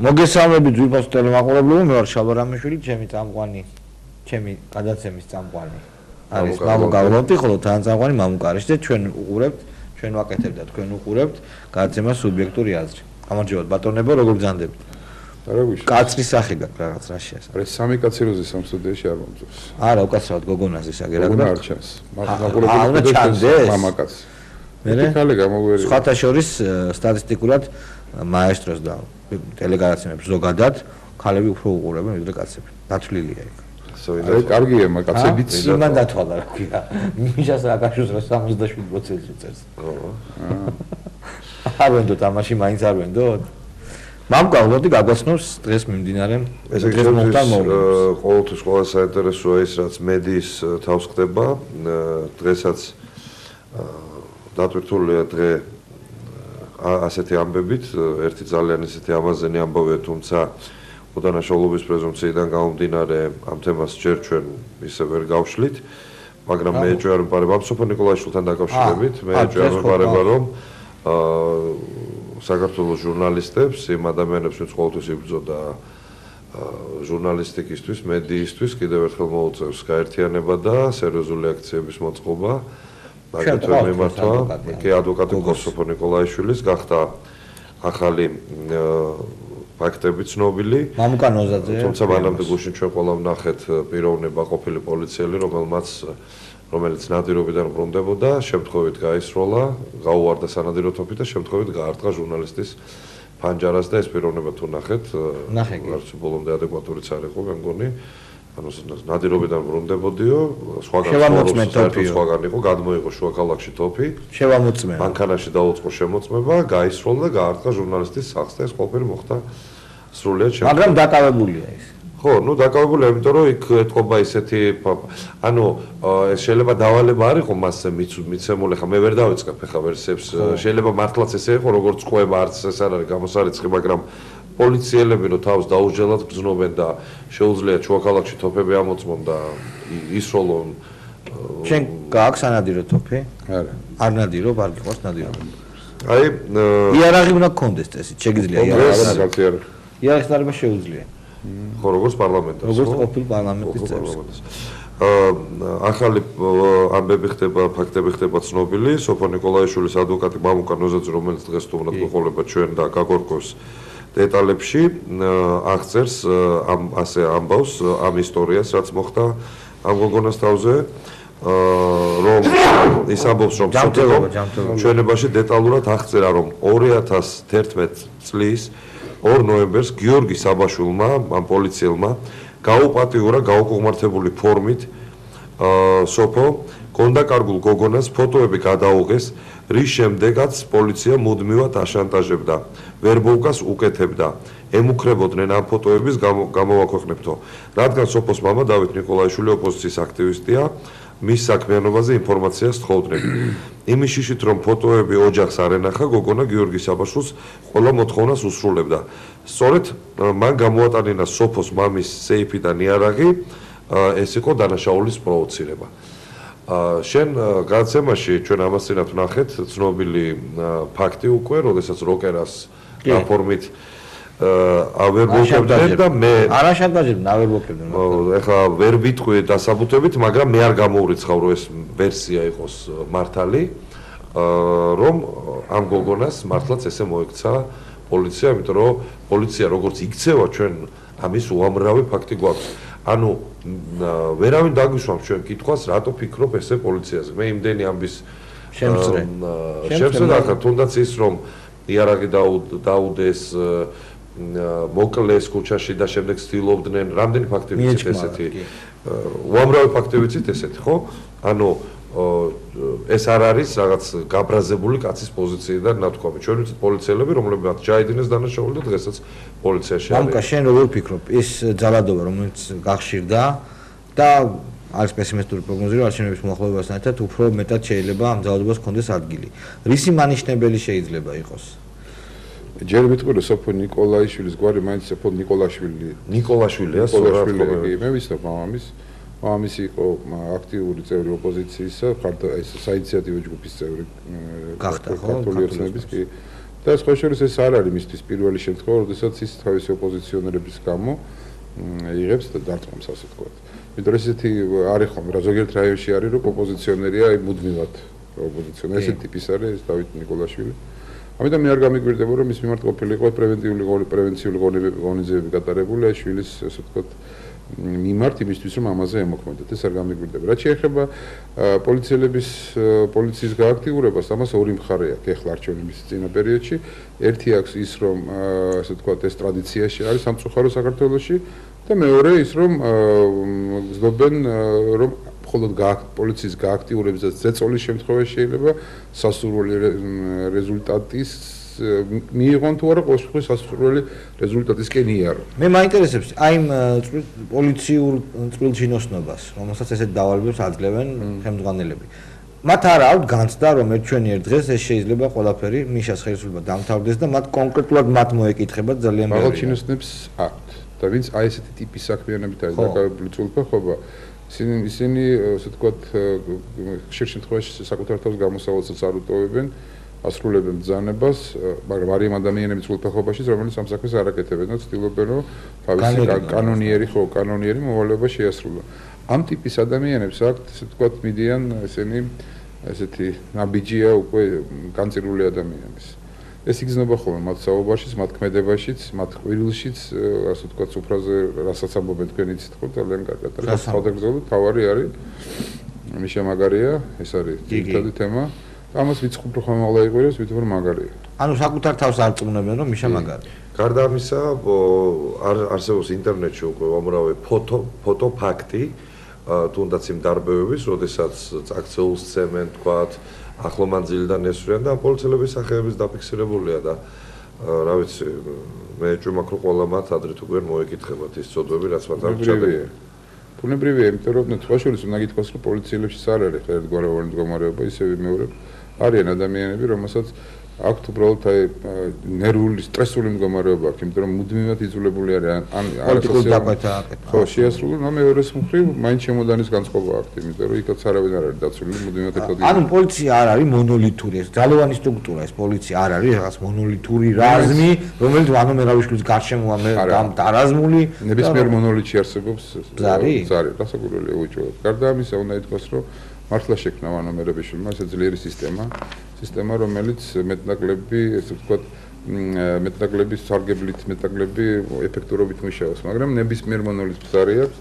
მოგესალმებით ვიფოს ტელემაყურებლებო, მე ვარ შალვა რამიშვილი, ჩემი წამყვანი, ჩემი გადაცემის წამყვანი არის მამუ გალბონტი, ხოლო თან წამყვანი მამუ კარიში და ჩვენ უყურებთ, ჩვენ ვაკეთებთ და თქვენ უყურებთ გადაცემას სუბიექტური აზრი. გამარჯობათ ბატონებო, როგორ გძანდებით? კაცრის სახე გაქვს რაღაც რა შეასრულა. ეს სამი კაცი როზე სამ სტუდიაში არ მომწონს. არა, უკაცრავად გოგონაზე საგერაგდა. გოგონა არ ჩანს. მაყურებელი მამაკაც. მე ხალე გამოგვერია. სხვათა შორის სტატისტიკურად მაესტროს და ტელეგადაცემებს ზოგადად ქალები უფრო უყურებენ ვიდრე კაცები. დათვლილია იქ. აი, კარგია, კაცებიც იმან დათვალა რა ქვია. მიშას აკაშუს რა 77%-ს უწევს. არ ვენდო თამაში მაინც არ ვენდო. მამ გალბონტი გაგვაცნობს დღეს მიმდინარე ეს ყოველთვის ყველა საინტერესოა ის რაც მედიის თავს ხდება დღესაც დატვირთულია დღე ასეთი ამბებით ერთი ძალიან ისეთი ამაზენი ამბავია თუმცა უდანაშაულობის პრეზუმპციიდან გამომდინარე ამ თემას ჯერ ჩვენ ისე ვერ გავშლით მაგრამ მე ჯერ ვიპარება სოფო ნიკოლაიშვილთან დაკავშირებით მე ჯერ ვიპარება რომ საქართველოს ჟურნალისტებს, იმ ადამიანებს, ვინც ყოველთვის იბრძოდა ჟურნალისტიკისთვის, მედიისთვის, კიდევ ერთხელ მოუწევს გაერთიანება და სერიოზული აქციების მოწყობა. აგრეთვე მიმართვა, კი ადვოკატი სოფო ნიკოლაიშვილის გახდა ახალი ფაქტები ცნობილი. მამუკა ნოზაძე. თუმცა მანამდე გუშინ ჩვენ ყველა ვნახეთ პიროვნება ყოფილი პოლიციელი, რომელიც ნადირობიდან ბრუნდებოდა, შემთხვევით გაისროლა, გაუვარდა სანადირო თოფი და შემთხვევით გაარტყა ჟურნალისტის ფანჯარას და ეს პიროვნება თუ ნახეთ, არც ბოლომდე ადეკვატურიც არ იყო, მე მგონი, ანუ ნადირობიდან ბრუნდებოდიო, სხვაგან იყო, გადმოიღო შუა ქალაქში თოფი. შევამოწმე. მანქანაში დაუწყო შემოწმება, გაისროლა და გაარტყა ჟურნალისტის სახლს და ეს ყველაფერი მოხდა სრულიად შემთხვევით. მაგრამ დაკავებულია ის. ხო, ну დაკავებულია, იმიტომ რომ იქ ეთყობა ისეთი, ანუ ეს შეიძლება დავალება არ იყო მასზე მიცემული, ხა მე ვერ დავიწყებ ხა ვერსიებს. შეიძლება მართლაც ესე იყო, როგორც წყვება არც ეს არ არის გამოსარიცხი, მაგრამ პოლიციელები რო თავს დაუსჯელად ბრძნობენ და შეუძლიათ შუა ქალაქში თოფები ამოწმონ და ისროლონ. შენ გააქვს ანადირო თოფი? არა. არ ნადირობ, არ გიყვარს ნადირო. აი, იარაღი უნდა გქონდეს წესი, შეგიძლია იარაღი. იარაღის დარება შეუძლია. ხო, როგორც პარლამენტარს, როგორც ყოფილ პარლამენტის წევრს. ახალი ამბები ხდება, ფაქტები ხდება ცნობილი, სოფო ნიკოლაიშვილის ადვოკატი მამუკა ნოზაძე, რომელიც დღეს თუმრად მოყოლება ჩვენ და გაგორკოს დეტალებში, აღწერს ასე ამბავს ამ ისტორიას, რაც მოხდა ამ გოგონას თავზე, რომ ის ამბობს, რომ ჩვენებაში დეტალურად აღწერა, რომ 2011 წლის 2 ნოემბერს გიორგი საბაშვილმა, ამ პოლიციელმა, გაუპატიურა გაუკუღმართებული ფორმით სოფო კონდაკარგულ გოგონას ფოტოები გადაუღეს, რის შემდეგაც პოლიცია მუდმივად აშანტაჟებდა, ვერბოვკას უკეთებდა, ემუქრებოდნენ ამ ფოტოების გამოვაქვეყნებთო. რადგან სოფოს მამა დავით ნიკოლაიშვილი ოპოზიციის აქტივისტია, მის საქმიანობაზე ინფორმაციას თხოვდნენ. იმის შიშით, რომ ფოტოები ოჯახს არ ენახა, გოგონა გიორგი საბაშვილს ყველა მოთხოვნას უსრულებდა. სწორედ მან გამოატანინა სოფოს მამის სეიფიდან იარაღი, ეს იყო დანაშაულის პროვოცირება. შენ გადაცემაში ჩვენ ამასწინათ ვნახეთ ცნობილი ფაქტი უკვე, როდესაც როკერას ფორმით ავერბოკებდნენ და მე არაშანტაჟებდნენ, ავერბოკებდნენ. ეხლა ვერ ვიტყვი დასაბუთებით, მაგრამ მე არ გამოურიცხავ, რომ ეს ვერსია იყოს მართალი, რომ ამ გოგონას მართლაც ესე მოექცა პოლიცია, იმიტომ რომ პოლიცია როგორც იქცევა ჩვენ ამის უამრავი ფაქტი გვაქვს. ანუ ვერავინ დაგვისვამს ჩვენ კითხვას, რატო ფიქრობ ესე პოლიციაზე. მე იმდენი ამბის შემწრე და თუნდაც ის რომ იარაღი დაუდეს მოკლეს ქუჩაში და შემდეგ ცდილობდნენ რამდენი ფაქტი ვიცით ესეთი უამრავი ფაქტი ვიცით ესეთი ხო ანუ ეს არ არის რაღაც გაბრაზებული კაცის პოზიციიდან ნათქვამი ჩვენ ვიცით პოლიციელები რომლებმაც ჩაიდინეს დანაშაული და დღესაც პოლიციაში არის მამუკა შენ როგორ ფიქრობ ეს ძალადობა რომელიც გახშირდა და არის პესიმისტური პროგნოზი რომ არჩევნების მოახლოებასთან ერთად უფრო მეტად შეიძლება ამ ძალადობას ჰქონდეს ადგილი რისი მანიშნებელი შეიძლება იყოს ჯერ ვიტყვი რომ სოფო ნიკოლაიშვილის გვარი მაინც სოფო ნიკოლაშვილია მე ვიცნობ მამამის იყო აქტიური წევრი ოპოზიციისა, ეს საინიციატივო ჯგუფის წევრი გახდა ხო? ქართული ოცნების კი და სხვა შორის ეს არ არის მისთვის პირველი შემთხვევა, როდესაც ის თავისი ოპოზიციონერების გამო იღებს დარტყმას, ასე ვთქვათ. იმიტომ ესეთი არის ხომ, რა ზოგიერთ რაიონში არის, რომ ოპოზიციონერია მუდმივად ოპოზიციონერი, ესეთი ტიპის არის ეს დავით ნიკოლაშვილი. ამიტომ მე არ გამიგვირდება, რომ ის მიმართ ყოფილიყო პრევენციული ღონისძიებები გატარებული აი შვილის, ასე ვთქვათ, მიმართ იმისთვის, რომ ამაზე ემოქმედოთ. ეს არ გამიგვირდება. რაც შეეხება პოლიციის გააქტიურებას, ამას ორი მხარე აქვს ეხლა არჩევნების წინა პერიოდში. ერთი აქვს ის, რომ ასე ვთქვათ, ეს ტრადიციაში არის სამწუხარო საქართველოში და მეორე ის, რომ გზნობენ, რომ მხოლოდ პოლიციის გააქტიურებისას ზეწოლის შემთხვევაში შეიძლება სასურველი რეზულტატის მიიღონ თუ არა, ყოველ შემთხვევაში სასურველი რეზულტატისკენ იარო. მე მაინტერესებს აი იმ პოლიციურ წყვილჩინოსნობას, რომელსაც ესეთ დავალებებს აძლევენ ხელმძღვანელები. მათ არ აქვს განცდა, რომ ერთჩვენიერ დღეს ეს შეიძლება ყველაფერი მიშას ხელისუფლება დამთავრდეს და მათ კონკრეტულად მათ მოეკითხება ძალიან ბევრი. მაღალჩინოსნებს აქვთ და ვინც აი ესეთი ტიპის საქმიანობით არის დაკავებული წყვილთაობა, ისინი ასე ვთქვათ, ხშირ შემთხვევაში საკუთარ თავს გამოსავალსაც არ უტოვებენ. ასრულებენ ბრძანებას, მაგრამ არიან ადამიანები წყვილთაობაში, რომელიც ამ საქმეს არ აკეთებენ და ცდილობენ, რომ თავისი კანონიერი მოვალეობა შეასრულონ. ამ ტიპის ადამიანებს აქვთ, ასე ვთქვათ, მიდიან ესენი ესეთი ნაბიჯია უკვე განწირული ადამიანების. ეს იგრძნობა ხოლმე მათ საუბარშიც, მათ ქმედებაშიც, მათ ყვირილშიც, ასე ვთქვათ, სუფრაზე რასაც ამბობენ თქვენ იცით ხო, ძალიან კარგად. და თავდაგრძელო თავარი არის მიშა მაგარია, ეს არის ძირითადი თემა. ამას ვიცხრობ რომ ხომ აღიყვირებს, ვითომ რომ მაგარია. ანუ საკუთარ თავს არ წუნებენ რომ მიშა მაგარია. გარდა ამისა, არსებობს ინტერნეტში უკვე უამრავი ფოტო ფაქტი, თუნდაც იმ დარბევების, როდესაც აქცეულს ცემენ, თქვათ, ახლო მანძილიდან ესვრიან და პოლიციელების სახეების დაფიქსირებულია და რა ვიცი, მე ჭუმაქ რომ ყველა მათ ადრე თუ გვერ მოეკითხებათ ის წოდები, რაც მათ არ ჩადებია. ბუნებრივია, იმიტომ რომ სხვა შორის უნდა გითხრას, რომ პოლიციელებშიც არ არის ერთგვაროვანი მდგომარეობა, ისევე მეორე არიან ადამიანები, რომელსაც აქვთ უბრალოდ აი ნერვული, სტრესული მდგომარეობა აქვს, იმიტომ რომ მუდმივად იძულებული არის ან პოლიტიკურ დაკვეთა აკეთებს. ხო, შეასრულონ, მაგრამ მეორეს მხრივ მაინც შემოდანის განწყობა აქვს, იმიტომ რომ იქაც არავინ არ არის დაცული, მუდმივად ეთოდი. ანუ პოლიცია არ არის მონოლითური, ეს ძალოვანი სტრუქტურა, ეს პოლიცია არ არის რაღაც მონოლითური რაზმი, რომელიც ანუ მერავიშვილის გარშემოა დარაზმული. ნებისმიერ მონოლითში არსებობს ზარი, გასაგურველი უჭიროთ. გარდა ამისა, უნდა ითქვას, რომ მართლა შექმნა ვანომერებიშვილმა ესე ძლიერი სისტემა, რომელიც მეტნაკლები, ესე ვთქვათ, მეტნაკლების სარგებლით, მეტნაკლები ეფექტურობით მუშაობს, მაგრამ ნებისმიერ მონოლითს ბზარი აქვს.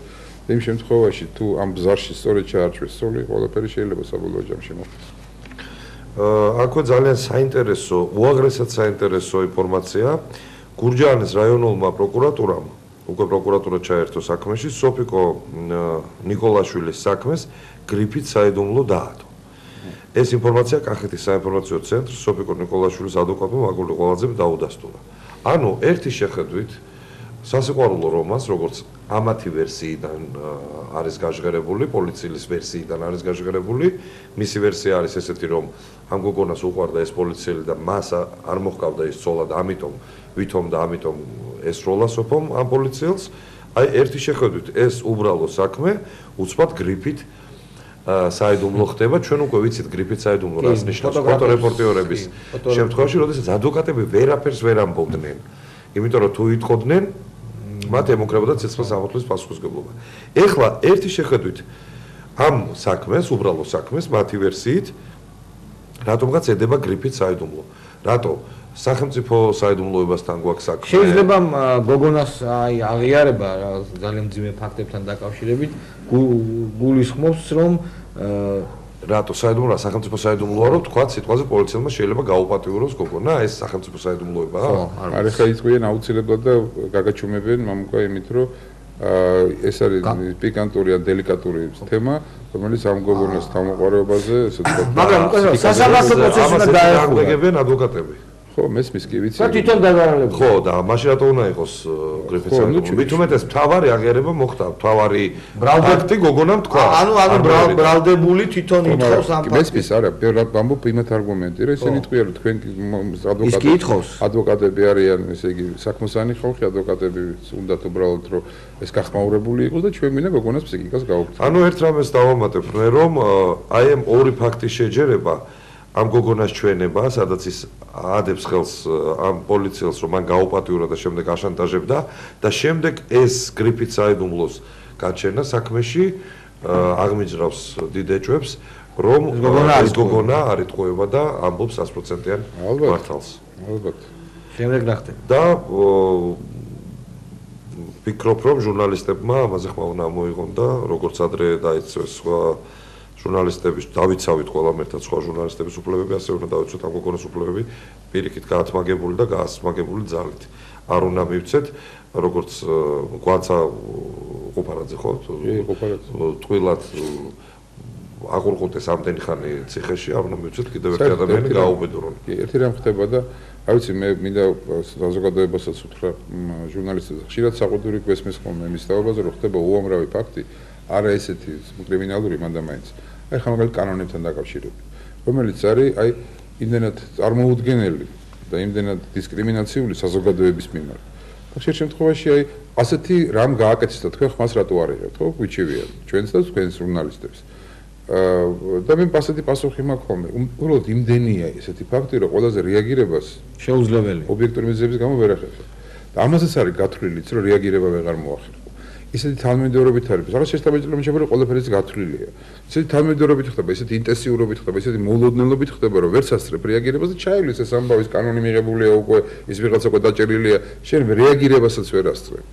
იმ შემთხვევაში, თუ ამ ბზარში სწორედ ჩაარჩვეს სული, ყველაფერი შეიძლება საბოლოო ჯამში მოხდეს. აქვე ძალიან საინტერესო, უაღრესად საინტერესო ინფორმაცია გურჯაანის რაიონულმა პროკურატურამ, უკვე პროკურატურა ჩაერთო საქმეში, სოფიკო ნიკოლაშვილის საქმეს გრიფით საიდუმლო დაადო. ეს ინფორმაცია კახეთის საინფორმაციო ცენტრს სოფიკო ნიკოლაშვილის ადვოკატმა მაგული ყოლაძემ დაუდასტურა. ანუ ერთი შეხედვით სასიყვარულო რომანს, როგორც ამათი ვერსიიდან არის გაჟღერებული, პოლიციის ვერსიიდან არის გაჟღერებული, მისი ვერსია არის ესეთი, რომ ამ გოგონას უყვარდა ეს პოლიციელი და მას არ მოჰყავდა ის ცოლა და ამიტომ ვითომ და ამიტომ ესროლა სოფომ ამ პოლიციელს. აი ერთი შეხედვით ეს უბრალო საქმე უცბად გრიფით საიდუმლო ხდება, ჩვენ უკვე ვიცით გრიფით საიდუმლო რას ნიშნავს ფოტორეპორტიორების შემთხვევაში, როდესაც ადვოკატები ვერაფერს ვერ ამბობდნენ. იმიტომ რომ თუ იტყოდნენ, მათ ემუქრებოდა ცეცხლის ამოთვლის პასუხისმგებლობა. ეხლა ერთი შეხედვით ამ საქმეს, უბრალო საქმეს, მათი ვერსიით, რატომღაც ედება გრიფით საიდუმლო. რატო? სახელმწიფო საიდუმლოებასთან გვაქვს საქმე. შეიძლება გოგონას აი აღიარება ძალიან მძიმე ფაქტებთან დაკავშირებით გულისხმობს, რომ რატო საიდუმლოა, სახელმწიფო საიდუმლოა, რომ თქვა სიტყვაზე პოლიციელმა შეიძლება გაუპატიუროს გოგონა, ეს სახელმწიფო საიდუმლოებაა? ხო, არის ხა იწვიან აუცილებლად და გაგაჩუმებენ მამუკა იმით, რომ ეს არის პიკანტური ან დელიკატური თემა, რომელიც ამ გოგონას თავმოყარეობაზე, ესე ვთქვათ, მაგრამ სასამართლო პროცესში უნდა დაეხმარებიან ადვოკატები. ხო, მესმის კი ვიცი. და თვითონ დაგარალებული. ხო, და მაშინ რატო უნდა იყოს გრიფით საიდუმლო? მით უმეტეს მთავარი აღიარება მოხდა, მთავარი ბრალდები გოგონამ თქვა. ანუ ბრალდებული თვითონ ითხოვს ამ ფაქტს. მესმის არა, ამბობ იმათ არგუმენტი, რომ ისინი თქვია, რომ თქვენ ადვოკატები არიან, ესე იგი, საქმოსანი ხალხი, ადვოკატები უნდათ უბრალოდ რომ ეს გახმაურებული იყოს და ჩვენ მინდა გოგონას ფსიქიკას გაუქმოთ. ანუ ერთ რამეს დავამატებ მე, რომ აი ამ ორი ფაქტის შეჯერება ამ გოგონას ჩვენება, სადაც ის ადებს ხელს ამ პოლიციელს, რომ მან გაუპატიურა და შემდეგ აშანტაჟებდა და შემდეგ ეს გრიფით საიდუმლოს გაჩენა საქმეში აღმიჯრავს დიდ ეჭვებს, რომ ეს გოგონა არ იტყუება და ამბობს 100%-იან მართალს. ალბათ. შემდეგ რა ხდება? და ვფიქრობ, რომ ჟურნალისტებმა ამაზე ხმოვნა მოიღონ და როგორც ადრე დაიცვეს სხვა ჟურნალისტების, დავიცავით ყველამ ერთად სხვა ჟურნალისტების უფლებები, ასე უნდა დავიცვათ ამ გოგონას უფლებები, პირიქით გაათმაგებული და გაასმაგებული ძალით. არ უნდა მივცეთ, როგორც გვაცა ყופარაძე ხო? ტყუილად აღურყუტეს ამდენი ხანი ციხეში, არ უნდა მივცეთ კიდევ ერთი ადამიანი გააუბედურონ. კი, ერთი რამ ხდება და არ ვიცი, მე მინდა საზოგადოებასაც უთხრა ჟურნალისტებს, ხშირად საყურდური გვესმის ხოლმე იმის თაობაზე, რომ ხდება უამრავი ფაქტი, არა ესეთი კრიმინალური მანდამაინც. აი ხა მაგალითად კანონებთან დაკავშირებით, რომელიც არის აი იმდენად წარმოუდგენელი და იმდენად დისკრიმინაციული საზოგადოების მიმართ. ხშირ შემთხვევაში აი ასეთი რამ გააკეთეს და თქვენ ხმას რატო არ იღებთ, ხო? გვიჩვენებიან ჩვენს და თქვენს ჟურნალისტებს. და მე ასეთი პასუხი მაქვს ხოლმე. უბრალოდ იმდენია ესეთი ფაქტი, რომ ყველაზე რეაგირებას შეუძლებელი. ობიექტური მიზეზების გამო ვერ ახერხებს. და ამაზეც არის გათვლილიც, რომ რეაგირება ვეღარ მოახერხო. ისეთი თანმიმდევრობით არის. რაღაც შესაბამისად შეიძლება ყველაფერიც გათვლილია. ისეთი თანმიმდევრობით ხდება, ისეთი ინტენსიურობით ხდება, ისეთი მოულოდნელობით ხდება, რომ ვერ სასწრებ რეაგირებას და ჩაივლის ეს ამბავის კანონი მიღებულია უკვე, ის ვიღაცა უკვე დაჭერილია, შენ რეაგირებასაც ვერ ასწრებ.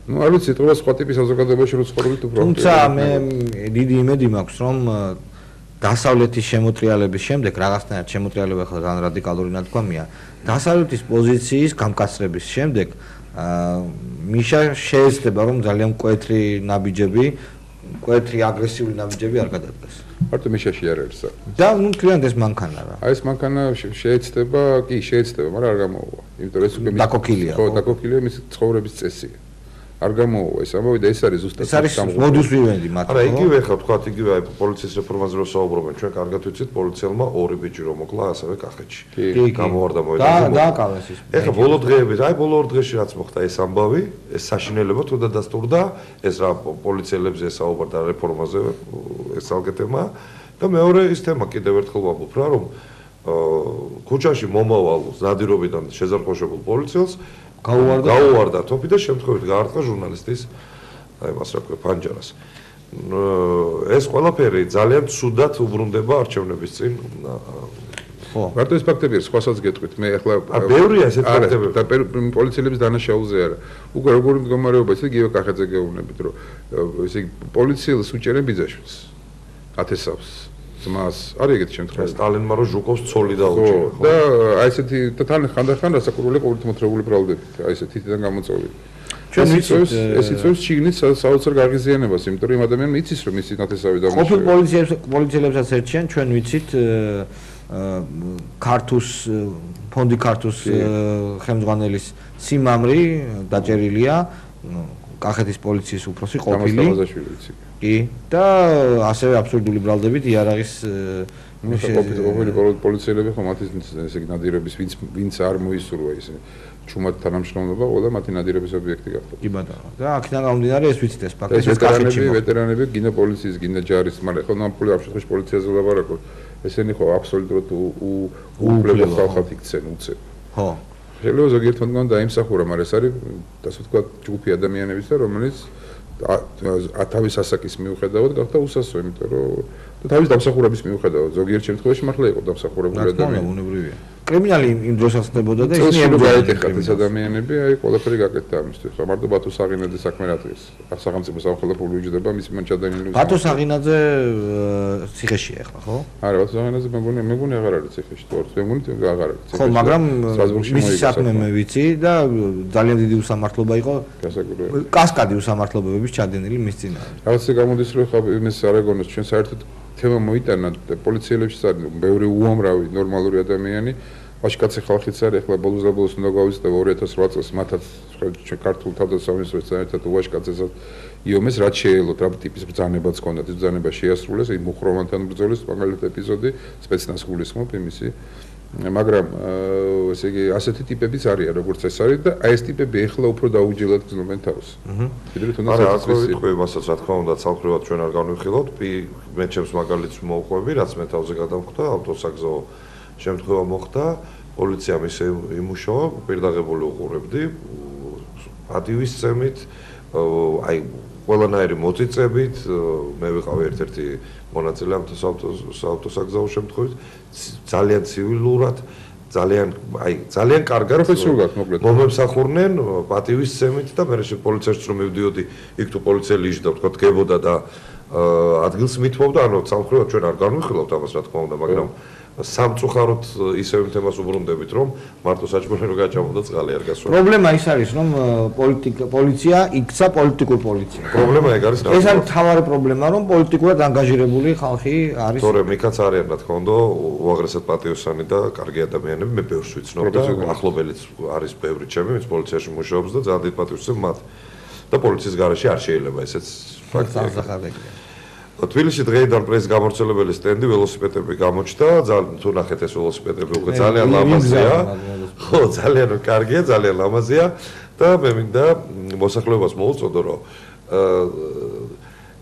ну, არ ვიცი, თქო, სხვა ტიპის საზოგადოებაში რო ცხოვრობთ უფრო. თუმცა მე დიდი იმედი მაქვს, რომ დასავლეთის შემოტრიალების შემდეგ რაღაცნაირად შემოტრიალება ხდება ძალიან რადიკალური ნათქვამია. დასავლეთის პოზიციის გამკაცრების შემდეგ მიშა შეეცდება, რომ ძალიან მკვეთრი ნაბიჯები, მკვეთრი აგრესიული ნაბიჯები არ გადადგეს. მარტო მიშაში არ არის. და ნუ თქვენ ეს მანქანა რა. აი ეს მანქანა შეეცდება, კი, შეეცდება, მაგრამ არ გამოუვა. იმიტომ რომ ეს უკვე დაკოქილია. ხო, დაკოქილია მის ცხოვრების წესია. არ გამოუვა ეს ამბავი და ეს არის ზუსტად ეს არის modus vivendi მათ. არა, იგივე ხა თქვათ, იგივე აი პოლიციის რეფორმაზე რო საუბრობენ, ჩვენ კარგად ვიცით, პოლიციელმა ორი ბიჭი რომ მოკლა ასევე კახეთში. გამოვარდა მოედანზე. და აკავეს ის. ეხლა ბოლო დღეები, აი ბოლო ორ დღეში რაც მოხდა ეს ამბავი, ეს საშინელება თუ დადასტურდა, ეს რა პოლიციელებზე საუბარდა რეფორმაზე ეს ალგეთემა და მეორე ის თემა კიდევ ერთხელ ვამბობ რა, რომ ქუჩაში მომავალ ზადირობიდან შეზარხოშებულ პოლიციელს გაუვარდა თოფი და შემთხვევით გაარტყა ჟურნალისტის აი მას რა ქვია ფანჯარას. ეს ყველაფერი ძალიან ცუდად უბრუნდება არჩევნების წინ. ხო, მარტო ეს ფაქტები არის, სხვასაც გეტყვით. მე ახლა ბევრია ესეთი ფაქტები და პოლიციელების დანაშაულზე არა. უკვე როგორი მდგომარეობა ისე გიო კახეთზე გეუბნებით, რომ ესე იგი პოლიციელს უჭერენ ბიძაშვილს. ათესავს ძმას, არის ეგეთი შემთხვევა. სტალინმა რო ჟუკოვს ცოლი დაუჭირა. და აი ესეთი და თან ხანდახან რასაკურველი ყოველთვის მოთხრობილი ბრალდებით. აი ესეთი თითიდან გამოწვეული. ჩვენ ვიცით ეს იწევს ჩიგნის საოცარ გაღიზიანებას, იმიტომ რომ იმ ადამიანმა იცის რომ ისი ნათესავი დამუშავება. ყოფილ პოლიციელებსაც ერჩიან, ჩვენ ვიცით ქართუს ფონდი ქართუს ხელმძღვანელის სიმამრი დაჭერილია კახეთის პოლიციის უფროსი ყოფილი. კი და ასევე აბსურდული ბრალდებით იარაღის ყოფილი პოლიციელები ხომ მათი ესე იგი ნადირობის ვინც არ მოისურვა ისე ჩუმად თანამშრომლობა ყველა მათი ნადირობის ობიექტი გახდა. კი ბატონო. და აქედან გამომდინარე ეს ვიცით ეს ფაქტი ეს კახეთში ვეტერანები გინდა პოლიციის გინდა ჯარის, მაგრამ ხო ნამდვილად ამ შემთხვევაში პოლიციაზე ვლაპარაკობ. ესენი ხო აბსოლუტურად უუფლებო ხალხად იქცენ უცებ. ხო. შეიძლება ზოგიერთ მათგან დაიმსახურა, მაგრამ ეს არის ასე ვთქვათ ჯგუფი ადამიანებისა, რომელიც თავის ასაკის მიუხედავად გახდა უსასო, იმიტომ რომ და თავის დამსახურების მიუხედავად ზოგიერთ შემთხვევაში მართლა იყო დამსახურებული ადამიანი. უნებრივია. კრიმინალი იმ დროსაც ხდებოდა და ისინი ებრძოდნენ ეს ადამიანები, აი ყველაფერი გაკეთდა ამისთვის. მარტო ბათო საღინაძე საქმე რა დღეს. სახელმწიფო სამხელაფო უჯდება მის მანჩადანილი. ბათო საღინაძე ციხეშია ახლა, ხო? არა, ბათო საღინაძე მეგონი აღარ არის ციხეში, თორე მეგონი აღარ არის ციხეში. ხო, მაგრამ მისი საქმე მე ვიცი და ძალიან დიდი უსამართლობა იყო. გასაგებია. კასკადი უსამართლობებების ჩადენილი მის წინააღმდეგ. რაღაცა გამოდის რომ ხა იმის არაგონოს ჩვენ საერთოდ თემა მოიტანა პოლიციელებშიც არის ბევრი უამრავი ნორმალური ადამიანი. ვაშკაცი ხალხიც არის, ახლა ბოლოს და ბოლოს უნდა გავიზრდა 2008 წელს მათაც ქართულ თავდაცვასთან ერთად ვაშკაცესაც იომეს რაც შეელოთ, რა ტიპის ბრძანებაც ჰქონდათ, ეს ბრძანება შეასრულეს, იმ მუხროვანთან ბრძოლის მაგალითად ეპიზოდი, სპეცნაზ გულისხმობ იმისი მაგრამ ესე იგი ასეთი ტიპებიც არიან როგორც ეს არის და აი ეს ტიპები ეხლა უფრო დაუჯილად გრძნობენ თავს. ვიდრე თუნდაც არა, აქ ვიტყვი მასაც რა თქმა უნდა, ცალკეულად ჩვენ არ განვიხილავთ, მე ჩემს მაგალითს მოვყვები, რაც მე თავზე გადამხვდა, ავტოსაგზაო შემთხვევა მოხდა, პოლიციამ ისე იმუშავა, პირდაღებული უყურებდი, პატივის წემით, აი ყველანაირი მოწიწებით, მე ვიყავი ერთ-ერთი მონაწილე ამ ავტოსაგზაო შემთხვევით, ძალიან ცივილურად, ძალიან კარგად პროფესიულად მოკლედ მომემსახურნენ პატივის წემით და მე პოლიციაში რომ მივდიოდი, იქ თუ პოლიციელი იჯდა, თქვა დგებოდა და ადგილს მithმობდა, ანუ სამხრივად ჩვენ არ განვიხილავთ ამას რა თქმა უნდა, მაგრამ სამწუხაროდ ისევ თემას უბრუნდებით, რომ მარტო საჭმელი რო გაჭამოდა წყალი არ გასვა. პრობლემა ის არის, რომ პოლიცია იქცა პოლიტიკურ პოლიცია. პრობლემა ეგ არის. ეს არის მთავარი პრობლემა, რომ პოლიტიკურად ანგაჟირებული ხალხი არის. თორემ იქაც არიან, რა თქმა უნდა, უაღრესად პატიოსანი და კარგი ადამიანები, მე ბევრს ვიცნობ და ახლობელიც არის ბევრი ჩემი, ვინც პოლიციაში მუშაობს და ძალიან დიდ პატივს ვცემ მათ. და პოლიციის გარეშე არ შეიძლება ესეც ფაქტია. თბილისში დღეიდან პრესის გამავრცელებელი სტენდი ველოსიპედები გამოჩნდა, ძალიან თუ ნახეთ ეს ველოსიპედები უკვე ძალიან ლამაზია. ხო, ძალიან კარგია, ძალიან ლამაზია და მე მინდა მოსახლეობას მოუწოდო, რომ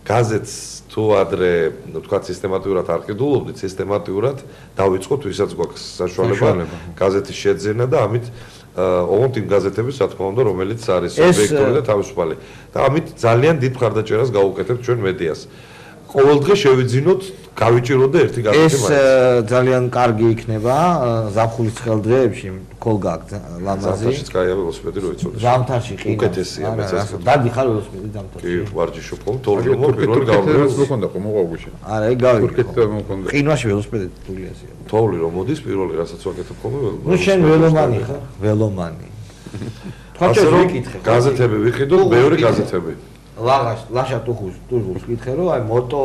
გაზეთს თუ ადრე, თქვა სისტემატურად არ ყიდულობდით, სისტემატურად დავიწყოთ, ვისაც გვაქვს საშუალება გაზეთის შეძენა და ამით ოღონდ იმ გაზეთების, რა თქმა უნდა, რომელიც არის ობიექტური და თავისუფალი. და ამით ძალიან დიდ მხარდაჭერას გავუკეთებთ ჩვენ მედიას. ყოველდღე შევიძინოთ, გავიჭიროთ და ერთი გაზეთი მაინც. ეს ძალიან კარგი იქნება ზაფხულის ხელდღეებში, კოლგაკ ლამაზი. ზამთარშიც კაია ველოსიპედი რო იცოდეს. ზამთარში კი. უკეთესია მეც ასე. დადიხარ ველოსიპედი ზამთარში. კი, ვარჯიშობ ხომ, თორე რომ პირველი გავიგე. მოხონდა ხო მოყვავში. არა, ეგ გავიგე. თურქეთთან მოხონდა. ყინვაში ველოსიპედი თულიაზია. თოვლი რომ მოდის პირველი, რასაც ვაკეთებ ხოლმე. ნუ შენ ველომანი ხარ? ველომანი. ასე რომ გაზეთები ვიყიდო, მეორე გაზეთები. ლაშა ტუხუს კითხე რომ აი მოტო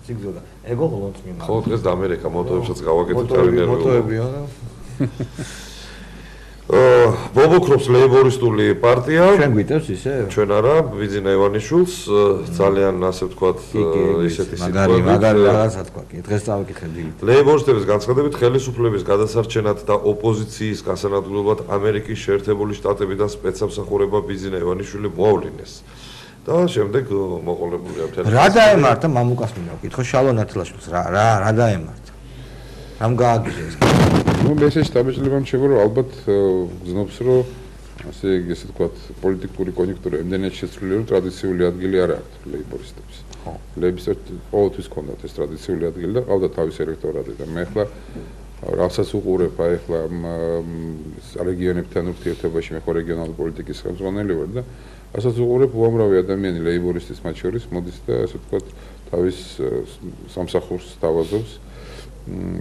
სიგზოდა ეგო ხოლმე მიმა ხო დღეს და ამერიკა მოტოებსაც გავაკეთეთ არ ინერვიულობ მოტოებია ბობოქრობს ლეიბორისტული პარტია ჩვენ გვიტევს ისე ჩვენ არა ბიძინა ივანიშვილს ძალიან ასე ვთქვათ ისეთი სიტყვები მაგარი რაღაცა თქვა კი დღეს დავიკითხებდი ლეიბორისტების განცხადებით ხელისუფლების გადასარჩენად და ოპოზიციის გასანადგურებლად ამერიკის შეერთებული შტატებიდან სპეცსამსახურება ბიძინა ივანიშვილი მოავლინეს და შემდეგ მოყოლებულია მთელი რა დაემართა მამუკას მინდა ვკითხო შალონ ათლაშვილს რა დაემართა რამ გააგიჟეს ну მე შტაბეჭდილებამ შეგვრო რომ ალბათ გზნობს რომ ასე ესე ვთქვათ პოლიტიკური კონიუნქტურა ემდენად შეცვლილი რომ ტრადიციული ადგილი არ აქვს ლეიბორისტებს ხო ლეიბორისტებს ყოველთვის ჰქონდათ ეს ტრადიციული ადგილი და ყავდა თავის ელექტორატი და მე ახლა რასაც უყურებ აი ახლა რეგიონებთან ურთიერთობაში მე ხო რეგიონალური პოლიტიკის ხელმძღვანელი ვარ და რასაც უყურებ უამრავი ადამიანი ლეიბორისტის მათ შორის მოდის და ასე ვთქვათ თავის სამსახურს თავაზობს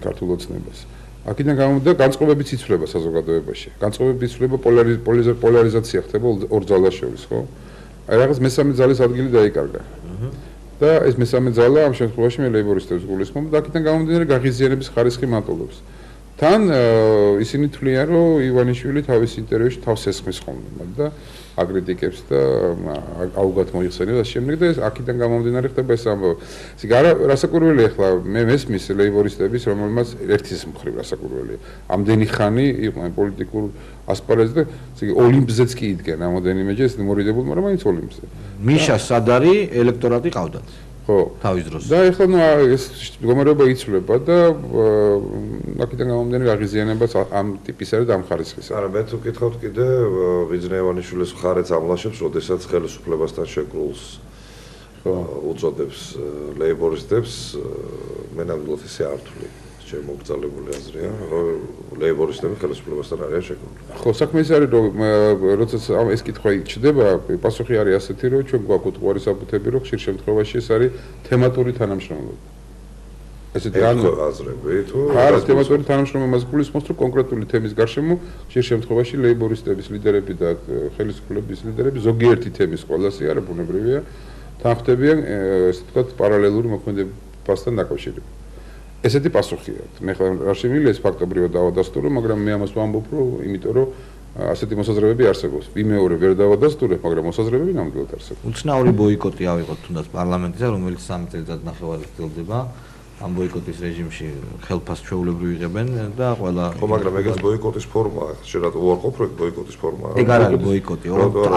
ქართულ ოცნებას აქედან გამომდინარე განწყობებიც იცვლება საზოგადოებაში განწყობების იცვლება პოლარიზაცია ხდება ორ ძალას შორის ხო აი რაღაც მესამე ძალის ადგილი დაიკარგა და ეს მესამე ძალა ამ შემთხვევაში მე ლეიბორისტებს გულისხმობ და აქედან გამომდინარე გაღიზიანების ხარისხი მატულობს თან ისინი თვლიან რომ ივანიშვილი თავის ინტერვიუში თავს ესხმის ხოლმე და აკრიტიკებს და აუგად მოიხსენებს და შემდეგ და ეს აქედან გამომდინარე ხდება ეს ამბავი. ისე რასაკვირველია ახლა მე მესმის ლეიბორისტების რომელმაც ერთის მხრივ რასაკვირველია. ამდენი ხანი იყვნენ პოლიტიკურ ასპარეზზე და ისე ოლიმპზეც კი იდგენ რამოდენიმეჯერ ეს მორიდებულ, მაგრამ მაინც ოლიმპზე. მიშა სადარი ელექტორატი ყავდათ. ხო, თავის დროს. და ახლა ნუ ეს მდგომარეობა იცვლება და აქედან გამომდინარე აღიზიანებას ამ ტიპისა და ამ ხარისხისა. არა, მე თუ ვკითხავთ კიდე ბიძინა ივანიშვილის მხარეც ამლაშებს, როდესაც ხელისუფლებასთან შეკრულს უწოდებს ლეიბორისტებს, მე ნამდვილად ისე არ ვთვლი. ჩემ მოგწალებული აზრია, ლეიბორისტები ხელისუფლებასთან არიან შეკრული. ხო, საქმე ის არის, რომ როდესაც ეს კითხვა იჩდება, პასუხი არის ასეთი, რომ ჩვენ გვაქვს უტყუარი საბუთები, რომ ხშირ შემთხვევაში ეს არის თემატური თანამშრომლობა. ესეთ აზრები თუ არა, თემატური თანამშრომლობა მას გულისხმობს, რომ კონკრეტული თემის გარშემო ხშირ შემთხვევაში ლეიბორისტების ლიდერები და ხელისუფლების ლიდერები ზოგიერთი თემის ყველაზე არა ბუნებრივია, თანხმდებიან, ესე ვთქვათ, პარალელური მოქმედებასთან დაკავშირებით. ესეთი პასუხია. მე ხარ არ შემიძლია ეს ფაქტობრივად დავადასტურო, მაგრამ მე ამას ვამბობ, რომ იმიტომ რომ ასეთი მოსაზრებები არსებობს. ვიმეორე ვერ დავადასტურებ, მაგრამ მოსაზრებები ნამდვილად არსებობს. უცნაური ბოიკოტი ავიღოთ თუნდაც პარლამენტისა, რომელიც 3 წელიწად ნახევარი გრძელდება. ამ ბოიკოტის რეჟიმში ხელფას ჩვეულებრივ იღებენ და ყველა ხო, მაგრამ ეგეც ბოიკოტის ფორმაა. შენ რატო უარყოფ რო ბოიკოტის ფორმაა? ეგ არ არის ბოიკოტი,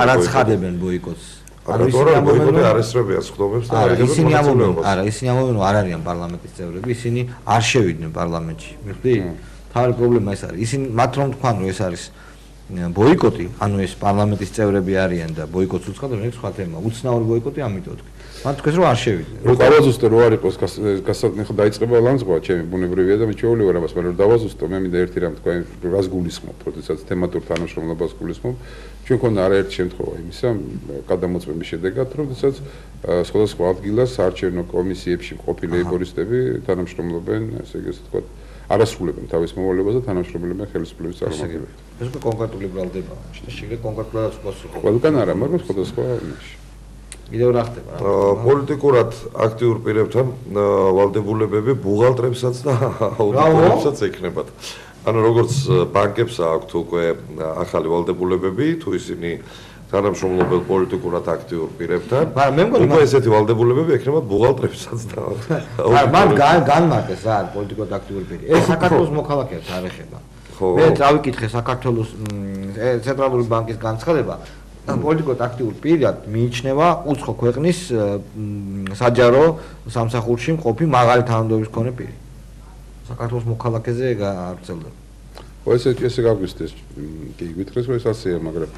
არაც ხადებენ ბოიკოტს. ანუ ბოიკოტი არ ესწრებიან ხდომებს და არა, ისინი ამბობენ, არა, ისინი ამბობენ, არ არიან პარლამენტის წევრები, ისინი არ შევიდნენ პარლამენტში. მიხვდი? თავი პრობლემა ეს არის. ისინი მათ რომ თქვან, რომ ეს არის ბოიკოტი, ანუ ეს პარლამენტის წევრები არიან და ბოიკოტს უცხადებს, ეს სხვა თემაა. უცნაური ბოიკოტი ამიტომ თქვი. მან თქვეს რომ არ შევიდნენ. რო დავაზუსტო რო არ იყოს გასაგნახო დაიწყება ლანძღვა, ჩემი ბუნებრივია და მე ჩვეული ვარ ამას, მაგრამ დავაზუსტო მე მინდა ერთი რამ თქვა, რას გულისხმობ, როდესაც თემატურ თანამშრომლობას გულისხმობ. ჩვენ ქონდა არაერთი შემთხვევა იმისა, გადამოწმების შედეგად, როდესაც სხვადასხვა ადგილას საარჩევნო კომისიებში მყოფი ლეიბორისტები თანამშრომლობენ, ესე იგი ასე ვთქვათ, არასრულებენ თავის მოვალეობას და თანამშრომლებენ ხელისუფლების წარმომადგენლებს. ეს უკვე კონკრეტული ბრალდება. შეიძლება კონკრეტულად უპასუხო. ყველგან არა, მაგრამ სხვადასხვა იმაში. კიდევ რა ხდება? პოლიტიკურად აქტიურ პირებთან ვალდებულებები ბუღალტრებსაც და აუდიტორებსაც ექნებათ. ანუ როგორც ბანკებს აქვთ უკვე ახალი ვალდებულებები, თუ ისინი თანამშრომლობენ პოლიტიკურად აქტიურ პირებთან, უკვე ესეთი ვალდებულებები ექნებათ ბუღალტრებსაც და მან განმარტეს რა არის პოლიტიკურად აქტიური პირი. ეს საქართველოს მოქალაქეებს არ ეხება. მე წავიკითხე საქართველოს ცენტრალური ბანკის განცხადება. პოლიტიკურად აქტიურ პირად მიიჩნევა უცხო ქვეყნის საჯარო სამსახურში მყოფი მაღალი თანამდებობის მქონე პირი. საქართველოს მოქალაქეზე არ ვრცელდება. ხო, ესე გაგვისდეს. კი, გითხრეს რომ ეს ასეა, მაგრამ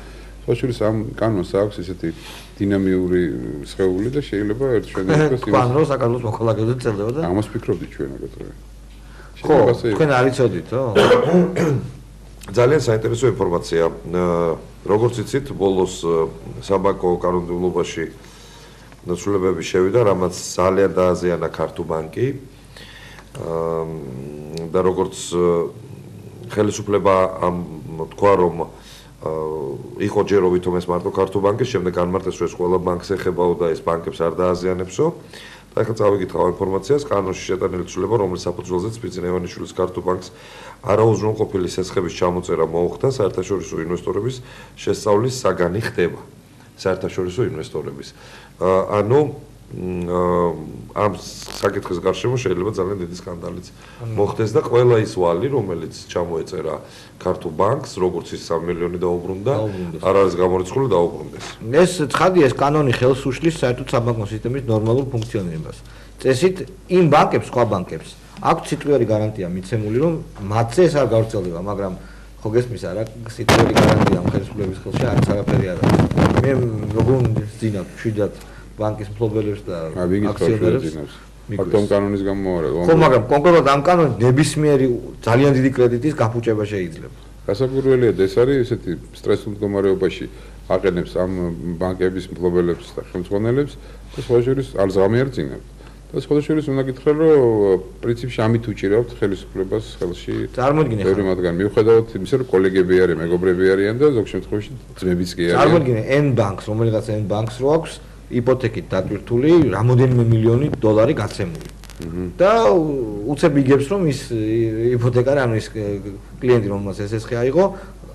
სოციალის ამ კანონს აქვს ესეთი დინამიური სხეული და შეიძლება ერთშენად იყოს იმას. ანუ საქართველოს მოქალაქეზე ვრცელდება და ამას ფიქრობდით ჩვენ აგრეთვე. ხო, თქვენ არ იცოდითო? ძალიან საინტერესო ინფორმაცია. როგორც იცით, ბოლოს საბანკო კანონმდებლობაში ნაცვლებები შევიდა, რამაც ძალიან დააზიანა ქართულ ბანკი. და როგორც ხელისუფლება თქვა, რომ იყო ჯერო ვითომ ეს მარტო ქართულ ბანკის, შემდეგ განმარტეს, რომ ეს ყველა ბანკს ეხებაო და ეს ბანკებს არ დააზიანებსო. და ახლა წავიკითხავ ინფორმაციას, კანონში შეტანილი ცვლილება, რომლის საფუძველზეც ბიძინა ივანიშვილის ქართულ ბანკს არაუზრუნველყოფილი სესხების ჩამოწერა მოუხდა საერთაშორისო ინვესტორების შესწავლის საგანი ხდება. საერთაშორისო ინვესტორების. ანუ ამ საკითხის გარშემო შეიძლება ძალიან დიდი სკანდალიც მოხდეს და ყველა ის ვალი, რომელიც ჩამოეწერა ქართულ ბანკს, როგორც ის 3 მილიონი დაუბრუნდა, არ არის გამორიცხული დაუბრუნდეს. ეს ცხადია, ეს კანონი ხელს უშლის საერთოდ საბანკო სისტემის ნორმალურ ფუნქციონირებას. წესით იმ ბანკებს, სხვა ბანკებს აქვს სიტყვიერი გარანტია მიცემული, რომ მათზე ეს არ გავრცელდება, მაგრამ ხო გესმის არა, სიტყვიერი გარანტია ხელისუფლების ხელში არც არაფერი არ არის. მე როგორ ვძინავ შვიდად ბანკის მფლობელებს და აქციონერებს ამ კანონის გამო არა. ხო, მაგრამ კონკრეტულად ამ კანონით ნებისმიერი ძალიან დიდი კრედიტის გაფუჭება შეიძლება. გასაკვირველია და ეს არის ესეთი სტრესულ მდგომარეობაში აყენებს ამ ბანკების მფლობელებს და ხელმძღვანელებს და სხვა შორის არ ზღამიარ წინებს. და სხვა შორის უნდა გითხრა, რომ პრინციპში ამით უჭირავთ ხელისუფლებას ხელში. წარმოიდგინე ხა. მათგან მიუხედავად იმისა, რომ კოლეგები არიან, მეგობრები არიან და ზოგ შემთხვევაში ძმებიც კი არიან. წარმოიდგინე N ბანკს, რომელიღაც N ბანკს რო აქვს იპოთეკით დატვირთული რამოდენიმე მილიონი დოლარი გაცემული. და უცებ იგებს, რომ ის იპოთეკარი, ანუ ის კლიენტი, რომელსაც ეს ესხი აიღო,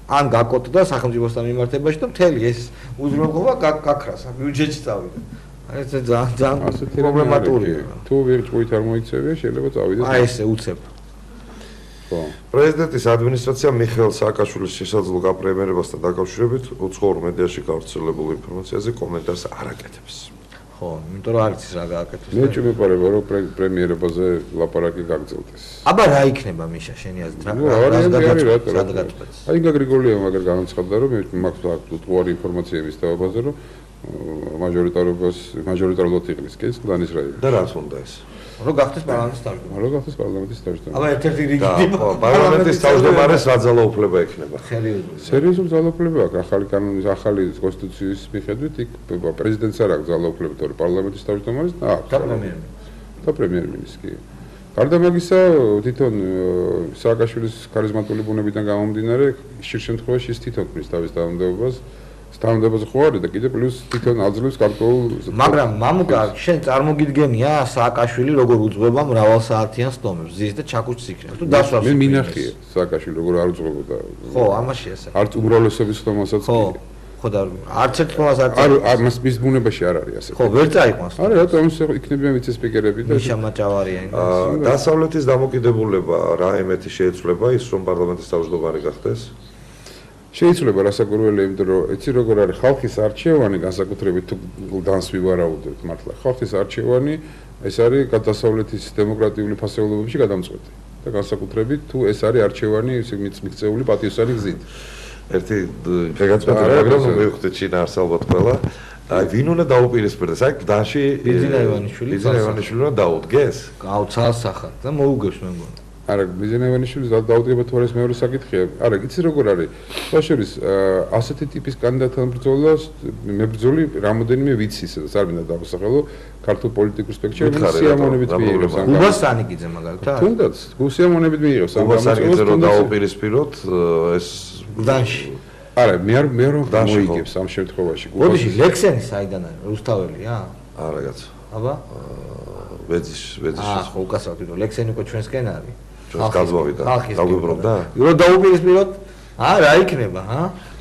ან გაკოტრდა სახელმწიფოსთან მიმართებაში და მთელი ეს უზრუნველყოფა გაქრას, ბიუჯეტში წავიდა. ეს ძალიან პრობლემატურია. თუ ვერ ჭუით არ მოიქცევია, შეიძლება წავიდეს. აი ესე უცებ. ხო. პრეზიდენტის ადმინისტრაცია მიხეილ სააკაშვილის შესაძლო გაპრემიერებასთან დაკავშირებით უცხოურ მედიაში გავრცელებულ ინფორმაციაზე კომენტარს არ აკეთებს. ხო, იმიტომ რომ არ იცის რა გააკეთოს. მე ჩემეპარება რომ პრემიერებაზე ლაპარაკი გაგრძელდეს. აბა რა იქნება მიშა შენი აზრით რა გაგაწყვეტს? აი გაგრიგოლიამ აგერ განაცხადა რომ მე მაქვს უარი ინფორმაცია იმის თავაზე რომ მაჟორიტარულად იყრის კი კლანის რაიონი. და რას უნდა ეს? რო გახდეს პარლამენტის თავმჯდომარე. რო გახდეს პარლამენტის თავმჯდომარე. აბა ერთ-ერთი რიგით პარლამენტის თავმჯდომარეს რა ძალაუფლება ექნება? სერიოზული ძალაუფლება აქვს ახალი კანონის, ახალი კონსტიტუციის მიხედვით იქ პრეზიდენტს არ აქვს ძალაუფლება, თორე პარლამენტის თავმჯდომარეს აქვს. და პრემიერ-მინისტრი. გარდა მაგისა, თვითონ სააკაშვილის ქარიზმატული ბუნებიდან გამომდინარე, ხშირ შემთხვევაში ის თვითონ ქმნის თავის თანამდებობას. სტანდარტზე ხო არის და კიდე პლუს თვითონ აძლევს გარკვეულ მაგრამ მამუკა შენ წარმოგიდგენია სააკაშვილი როგორ უძღვება მრავალსაათიან სტომებს ზის და ჩაკუჩს იქნებს თუ დასვავს მე მინახია სააკაშვილი როგორ არ უძღვებოდა ხო ამაში ესა არც უმრავლესობის სტომასაც კი ხო და არც ერთ თვალს არ არ მის ბუნებაში არ არის ასე. ხო, ვერ წაიყვანს. არა, რატომ იქნებიან ვიცე-სპიკერები და მიშა მაჭავარია. დასავლეთის დამოკიდებულება რა ემეთი შეეცვლება ის რომ პარლამენტის თავმჯდომარე გახდეს? შეიძლება რასაკვირველია, იმიტომ რომ იცი როგორ არის ხალხის არჩევანი განსაკუთრებით თუ გლდანს ვივარაუდებთ მართლა. ხალხის არჩევანი ეს არის დასავლეთის დემოკრატიული ფასეულობებში გადამწყვეტი. და განსაკუთრებით თუ ეს არის არჩევანი მიღწეული პატიოსანი გზით. ერთი გაგაცნობია, მაგრამ მივხვდით შინაარს ალბათ ყველა. აი ვინ უნდა დაუპირისპირდეს? აი გლდანში ბიზინა ივანიშვილი უნდა დაუდგეს? გავცალს ახლა და მოუგებს მე მგონი. არა, ბიზინა ივანიშვილი დაუდგება თუ არის მეორე საკითხია. არა, იცი როგორ არის? ბაშორის ასეთი ტიპის კანდიდატთან ბრძოლას მებრძოლი რამოდენიმე ვიცი, სადაც არ მინდა დავასახელო, ქართულ პოლიტიკურ სპექტრში სიამოვნებით მიიღებს. გუბას სანიკიძე მაგალითად? თუნდაც, სიამოვნებით მიიღებს. გუბას სანიკიძე რომ დაუპირისპიროთ ეს გლდანში. არა, მე არ მოიგებს ამ შემთხვევაში. გუბაში ლექსენი საიდან არის? რუსთაველია? არა კაცო. აბა? ვეძის. ხო, უკაცრავად ვიდო, ლექსენი უკვე ჩვენსკენ არის. ჩვენს გაძვავიდა. დაგვიბრუნდა? რომ დაუპირისპიროთ? რა იქნება,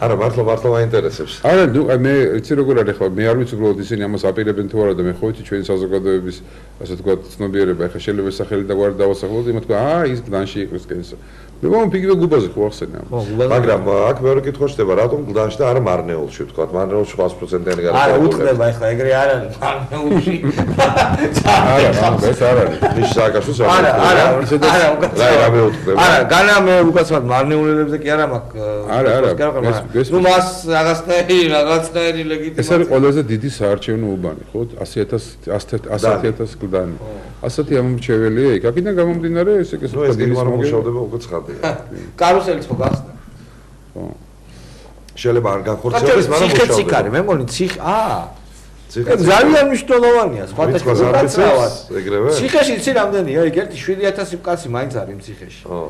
არა, მართლა მაინტერესებს. არა, ნუ მე იცი როგორ არის ხო, მე არ ვიცი უბრალოდ ისინი ამას აპირებენ თუ არა და მე ხო ვიცი ჩვენი საზოგადოების ასე ვთქვათ ცნობიერება, ეხლა შეიძლება სახელი და გვარი დავასახელოთ, იმათ თქვა, ის გლდანში იყოს კენსა. მე მომი პიგივე გუბაზე ხო ახსენე ამას. მაგრამ აქ მეორე კითხვა ხდება, რატომ გლდანში და არა მარნეულში, ვთქვათ, მარნეულში 100%-იანი გარანტია. არა, უწდება ეხლა ეგრე არ არის მარნეულში. არა, ეს არ არის. ნიშ სააკაშვილს არა, რა მეუთხდება. არა, განა მე უკაცრავად მარნეულებზე კი არა მაქვს. არა, ნუ მას რაღაცნაირი ლეგიტიმაცია. ეს არის ყველაზე დიდი საარჩევნო უბანი, ხო? 100,000 გლდანი. ასეთი ამომრჩეველია იქ. აქედან გამომდინარე ესე იგი ეს გიგმარო მუშავდება უკვე ცხადია. კარუსელიც ხო გახსნა? ხო. შეიძლება არ განხორციელდეს, მაგრამ მუშავდება. ციხეც იქ არის, მე მგონი ციხე, ძალიან მნიშვნელოვანია, სხვათა შორის. ეგრევე? ციხეში იცი რამდენია? იქ 7,000 კაცი მაინც არის ციხეში. ხო.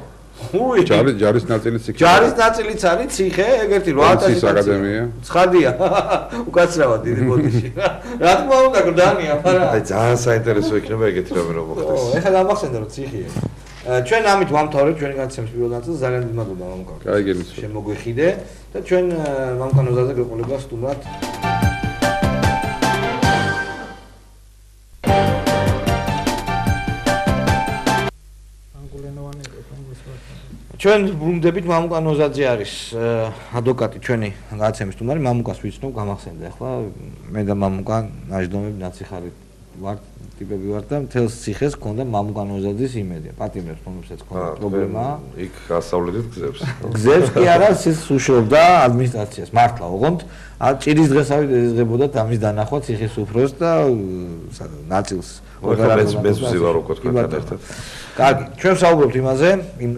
უი, ჯარის ნაწილიც იქ. ჯარის ნაწილიც არის ციხე, ეგ 8,000 აკადემია. ცხადია. უკაცრავად დიდი ბოდიში. რა თქმა უნდა, გლდანია, არა. აი ძალიან საინტერესო იქნება ეგეთი რამე რომ მოხდეს. ო, ეხლა დამახსენდა რომ ციხეა. ჩვენ ამით ვამთავრებთ ჩვენი განაცემის პირველ ნაწილს, ძალიან დიდი მადლობა მამუკა. კაი, გენიცო. შემოგვიხიდე და ჩვენ მამუკანოზაზე გვეყოლება სტუმრად. ჩვენ ბრუნდებით მამუკა ნოზაძე არის ადვოკატი ჩვენი განაცემის სტუმარი მამუკას ვიცნობ გამახსენდა ახლა მე და მამუკა ნაჟდომები ნაციხარი ვართ ტიპები ვართ და მთელს ციხეს ჰქონდა მამუკა ნოზაძის იმედი პატიმრებს რომელსაც ჰქონდა პრობლემა იქ გასავლეთით გზებს კი არა ის უშუალოდ ადმინისტრაციას მართლა ოღონდ ჭირის დღესავით ეძღებოდა ამის დანახვა ციხის უფროს და ნაწილს მეც ვზივარ უკვე თქვენთან ერთად კარგი ჩვენ საუბრობთ იმაზე იმ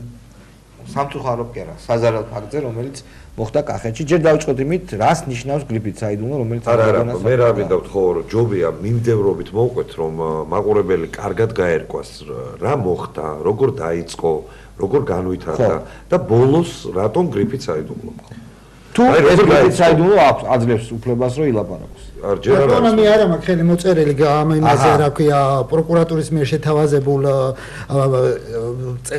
სამწუხაროდ კი არა, საზარად ფაქტზე, რომელიც მოხდა კახეთში. ჯერ დავიწყოთ იმით, რას ნიშნავს გრიფით საიდუმლო, რომელიც არა, მე რა მინდა ვთქო, რომ ჯობია მიმდევრობით მოვყვეთ, რომ მაყურებელი კარგად გაერკვას, რა მოხდა, როგორ დაიწყო, როგორ განვითარდა და ბოლოს რატომ გრიფით საიდუმლო. თუ ეს გრიფით საიდუმლო აძლევს უფლებას, რომ ილაპარაკოს. რატომ მე არა მაქვს ხელი მოწერილი ამ იმაზე რა ქვია პროკურატურის მიერ შეთავაზებულ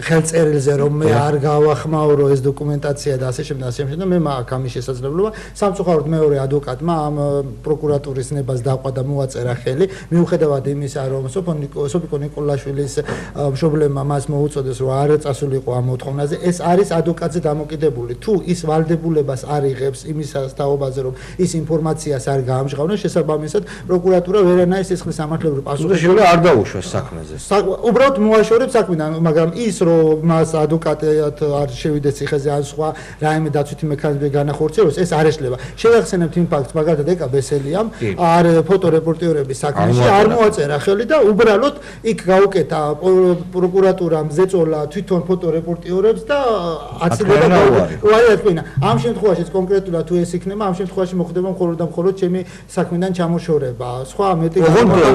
ხელწერილზე რომ მე არ გავახმაურო ეს დოკუმენტაცია და ასე შემდეგ და მე მაქვს ამის შესაძლებლობა სამწუხაროდ მეორე ადვოკატმა ამ პროკურატურის ნებას დაყვა და მოაწერა ხელი მიუხედავად იმისა რომ სოფიკო ნიკოლაშვილის მშობლებმა მას მოუწოდეს რომ არ წასულიყო ამ მოთხოვნაზე ეს არის ადვოკატზე დამოკიდებული თუ ის ვალდებულებას არ იღებს იმისას თაობაზე რომ ის ინფორმაციას არ გაამჟღავნოს შესაბამისად პროკურატურა ვერანაირ სისხლის სამართლებრივ პასუხს არ დაუშვეს საქმეზე. უბრალოდ მოაშორებს საქმიდან, მაგრამ ის რომ მას ადვოკატად არ შევიდეს ციხეზე ან სხვა რაიმე დაცვითი მექანიზმი განახორციელოს, ეს არ ეშლება. შევახსენებთ იმ ფაქტს, მაგალითად ეკა ბესელიამ არ ფოტორეპორტიორების საქმეში არ მოაწერა ხელი და უბრალოდ იქ გაუკეთა პროკურატურამ ზეწოლა თვითონ ფოტორეპორტიორებს და აცილება გაუყენა. ამ შემთხვევაშიც კონკრეტულად თუ ეს იქნება, ამ შემთხვევაში მოხდება მხოლოდ და მხოლოდ ჩემი საქმიდან ჩამოშორება. სხვა მეტი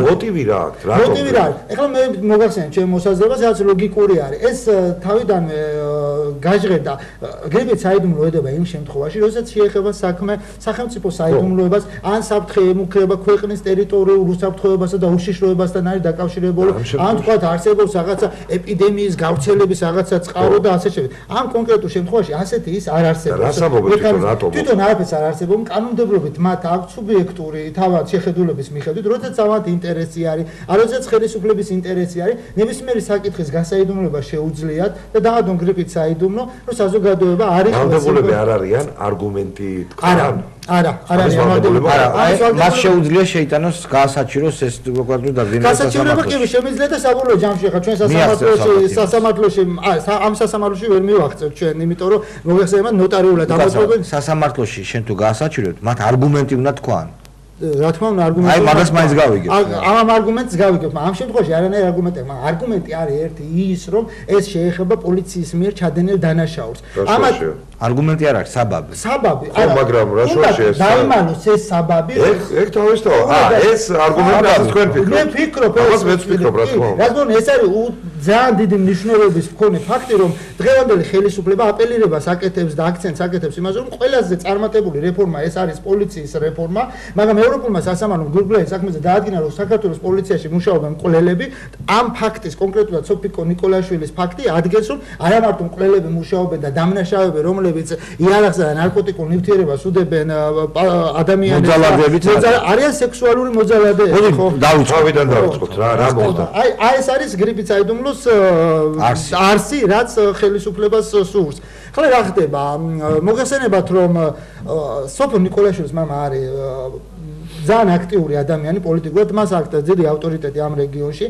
მოტივი რა აქვს? მოტივი რა აქვს? ეხლა მე მოგახსენებ ჩემ მოსაზრებას, რაც ლოგიკური არის. ეს თავიდანვე გაჟღერდა გრიფით საიდუმლო ედება იმ შემთხვევაში, როდესაც შეეხება საქმე სახელმწიფო საიდუმლოებას, ან საფრთხე ემუქრება ქვეყნის ტერიტორიულ უსაფრთხოებასა და უშიშროებასთან არის დაკავშირებული, ან თქვათ არსებობს რაღაცა ეპიდემიის გავრცელების რაღაცა წყარო და ასე შემდეგ. ამ კონკრეტულ შემთხვევაში ასეთი ის არ არსებობს. თვითონ არაფერს არ არსებობს, კანონმდებლობით მათ აქვს სუბიექტური თავად შეხედულების მიხედვით, როდესაც ამათ ინტერესი არის, როდესაც ხელისუფლების ინტერესი არის, ნებისმიერი საკითხის გასაიდუმლოება შეუძლიათ და დაადონ გრიფით საიდუმლო, რომ საზოგადოება არ იხილოს. ვალდებულები არ არიან არგუმენტი თქვენ? არა, მას შეუძლია შეიტანოს გაასაჩიროს ეს პროკურატურა და ვინმე გასაჩივრება კი შემიძლია და საბოლოო ჯამში ხა ჩვენ ამ სასამართლოში ვერ მივახცევთ ჩვენ, იმიტომ რომ მოგეხსენებათ ნოტარიულად ამოწმებენ სასამართლოში შენ თუ გაასაჩივრებ, მათ არგუმენტი უნდა თქვან. რა თქმა უნდა არგუმენტი აი მაგას მაინც გავიგებ. ამ არგუმენტს გავიგებ, მაგრამ ამ შემთხვევაში არანაირი არგუმენტი, მაგრამ არგუმენტი არის ერთი ის, რომ ეს შეეხება პოლიციის მიერ ჩადენილ დანაშაულს. ამათ არგუმენტი არ არის, საბაბი. საბაბი, არა, მაგრამ რა შუაში ეს დაიმალოს ეს საბაბი. ეგ თავისთავად. ეს არგუმენტი არის თქვენ ფიქრობთ. მე ვფიქრობ, ამას მეც ვფიქრობ, რა თქმა უნდა. რა თქმა უნდა, ეს არის ძალიან დიდი მნიშვნელობის მქონე ფაქტი, რომ დღევანდელი ხელისუფლება აპელირებას აკეთებს და აქცენტს აკეთებს იმაზე, რომ ყველაზე წარმატებული რეფორმა ეს არის პოლიციის რეფორმა, მაგრამ ევროპულმა სასამართლომ გულგრეის საქმეზე დაადგინა, რომ საქართველოს პოლიციაში მუშაობენ მკვლელები. ამ ფაქტის კონკრეტულად სოფიკო ნიკოლაშვილის ფაქტი ადგენს, რომ არა მარტო მკვლელები მუშაობენ და დამნაშავეები, რომლებიც იარაღსა და ნარკოტიკულ ნივთიერებას უდებენ ადამიანებს, არიან სექსუალური მოძალადეები, ხო? დავიწყავიდან დავიწყოთ რა მოხდა. აი ეს არის გრიფით საიდუმლოს არსი, რაც ხელისუფლებას სურს. ხლა რა ხდება? მოგეხსენებათ, რომ სოფო ნიკოლაშვილის მამა არის ძალიან აქტიური ადამიანი პოლიტიკურად, მას აქვს დიდი ავტორიტეტი ამ რეგიონში.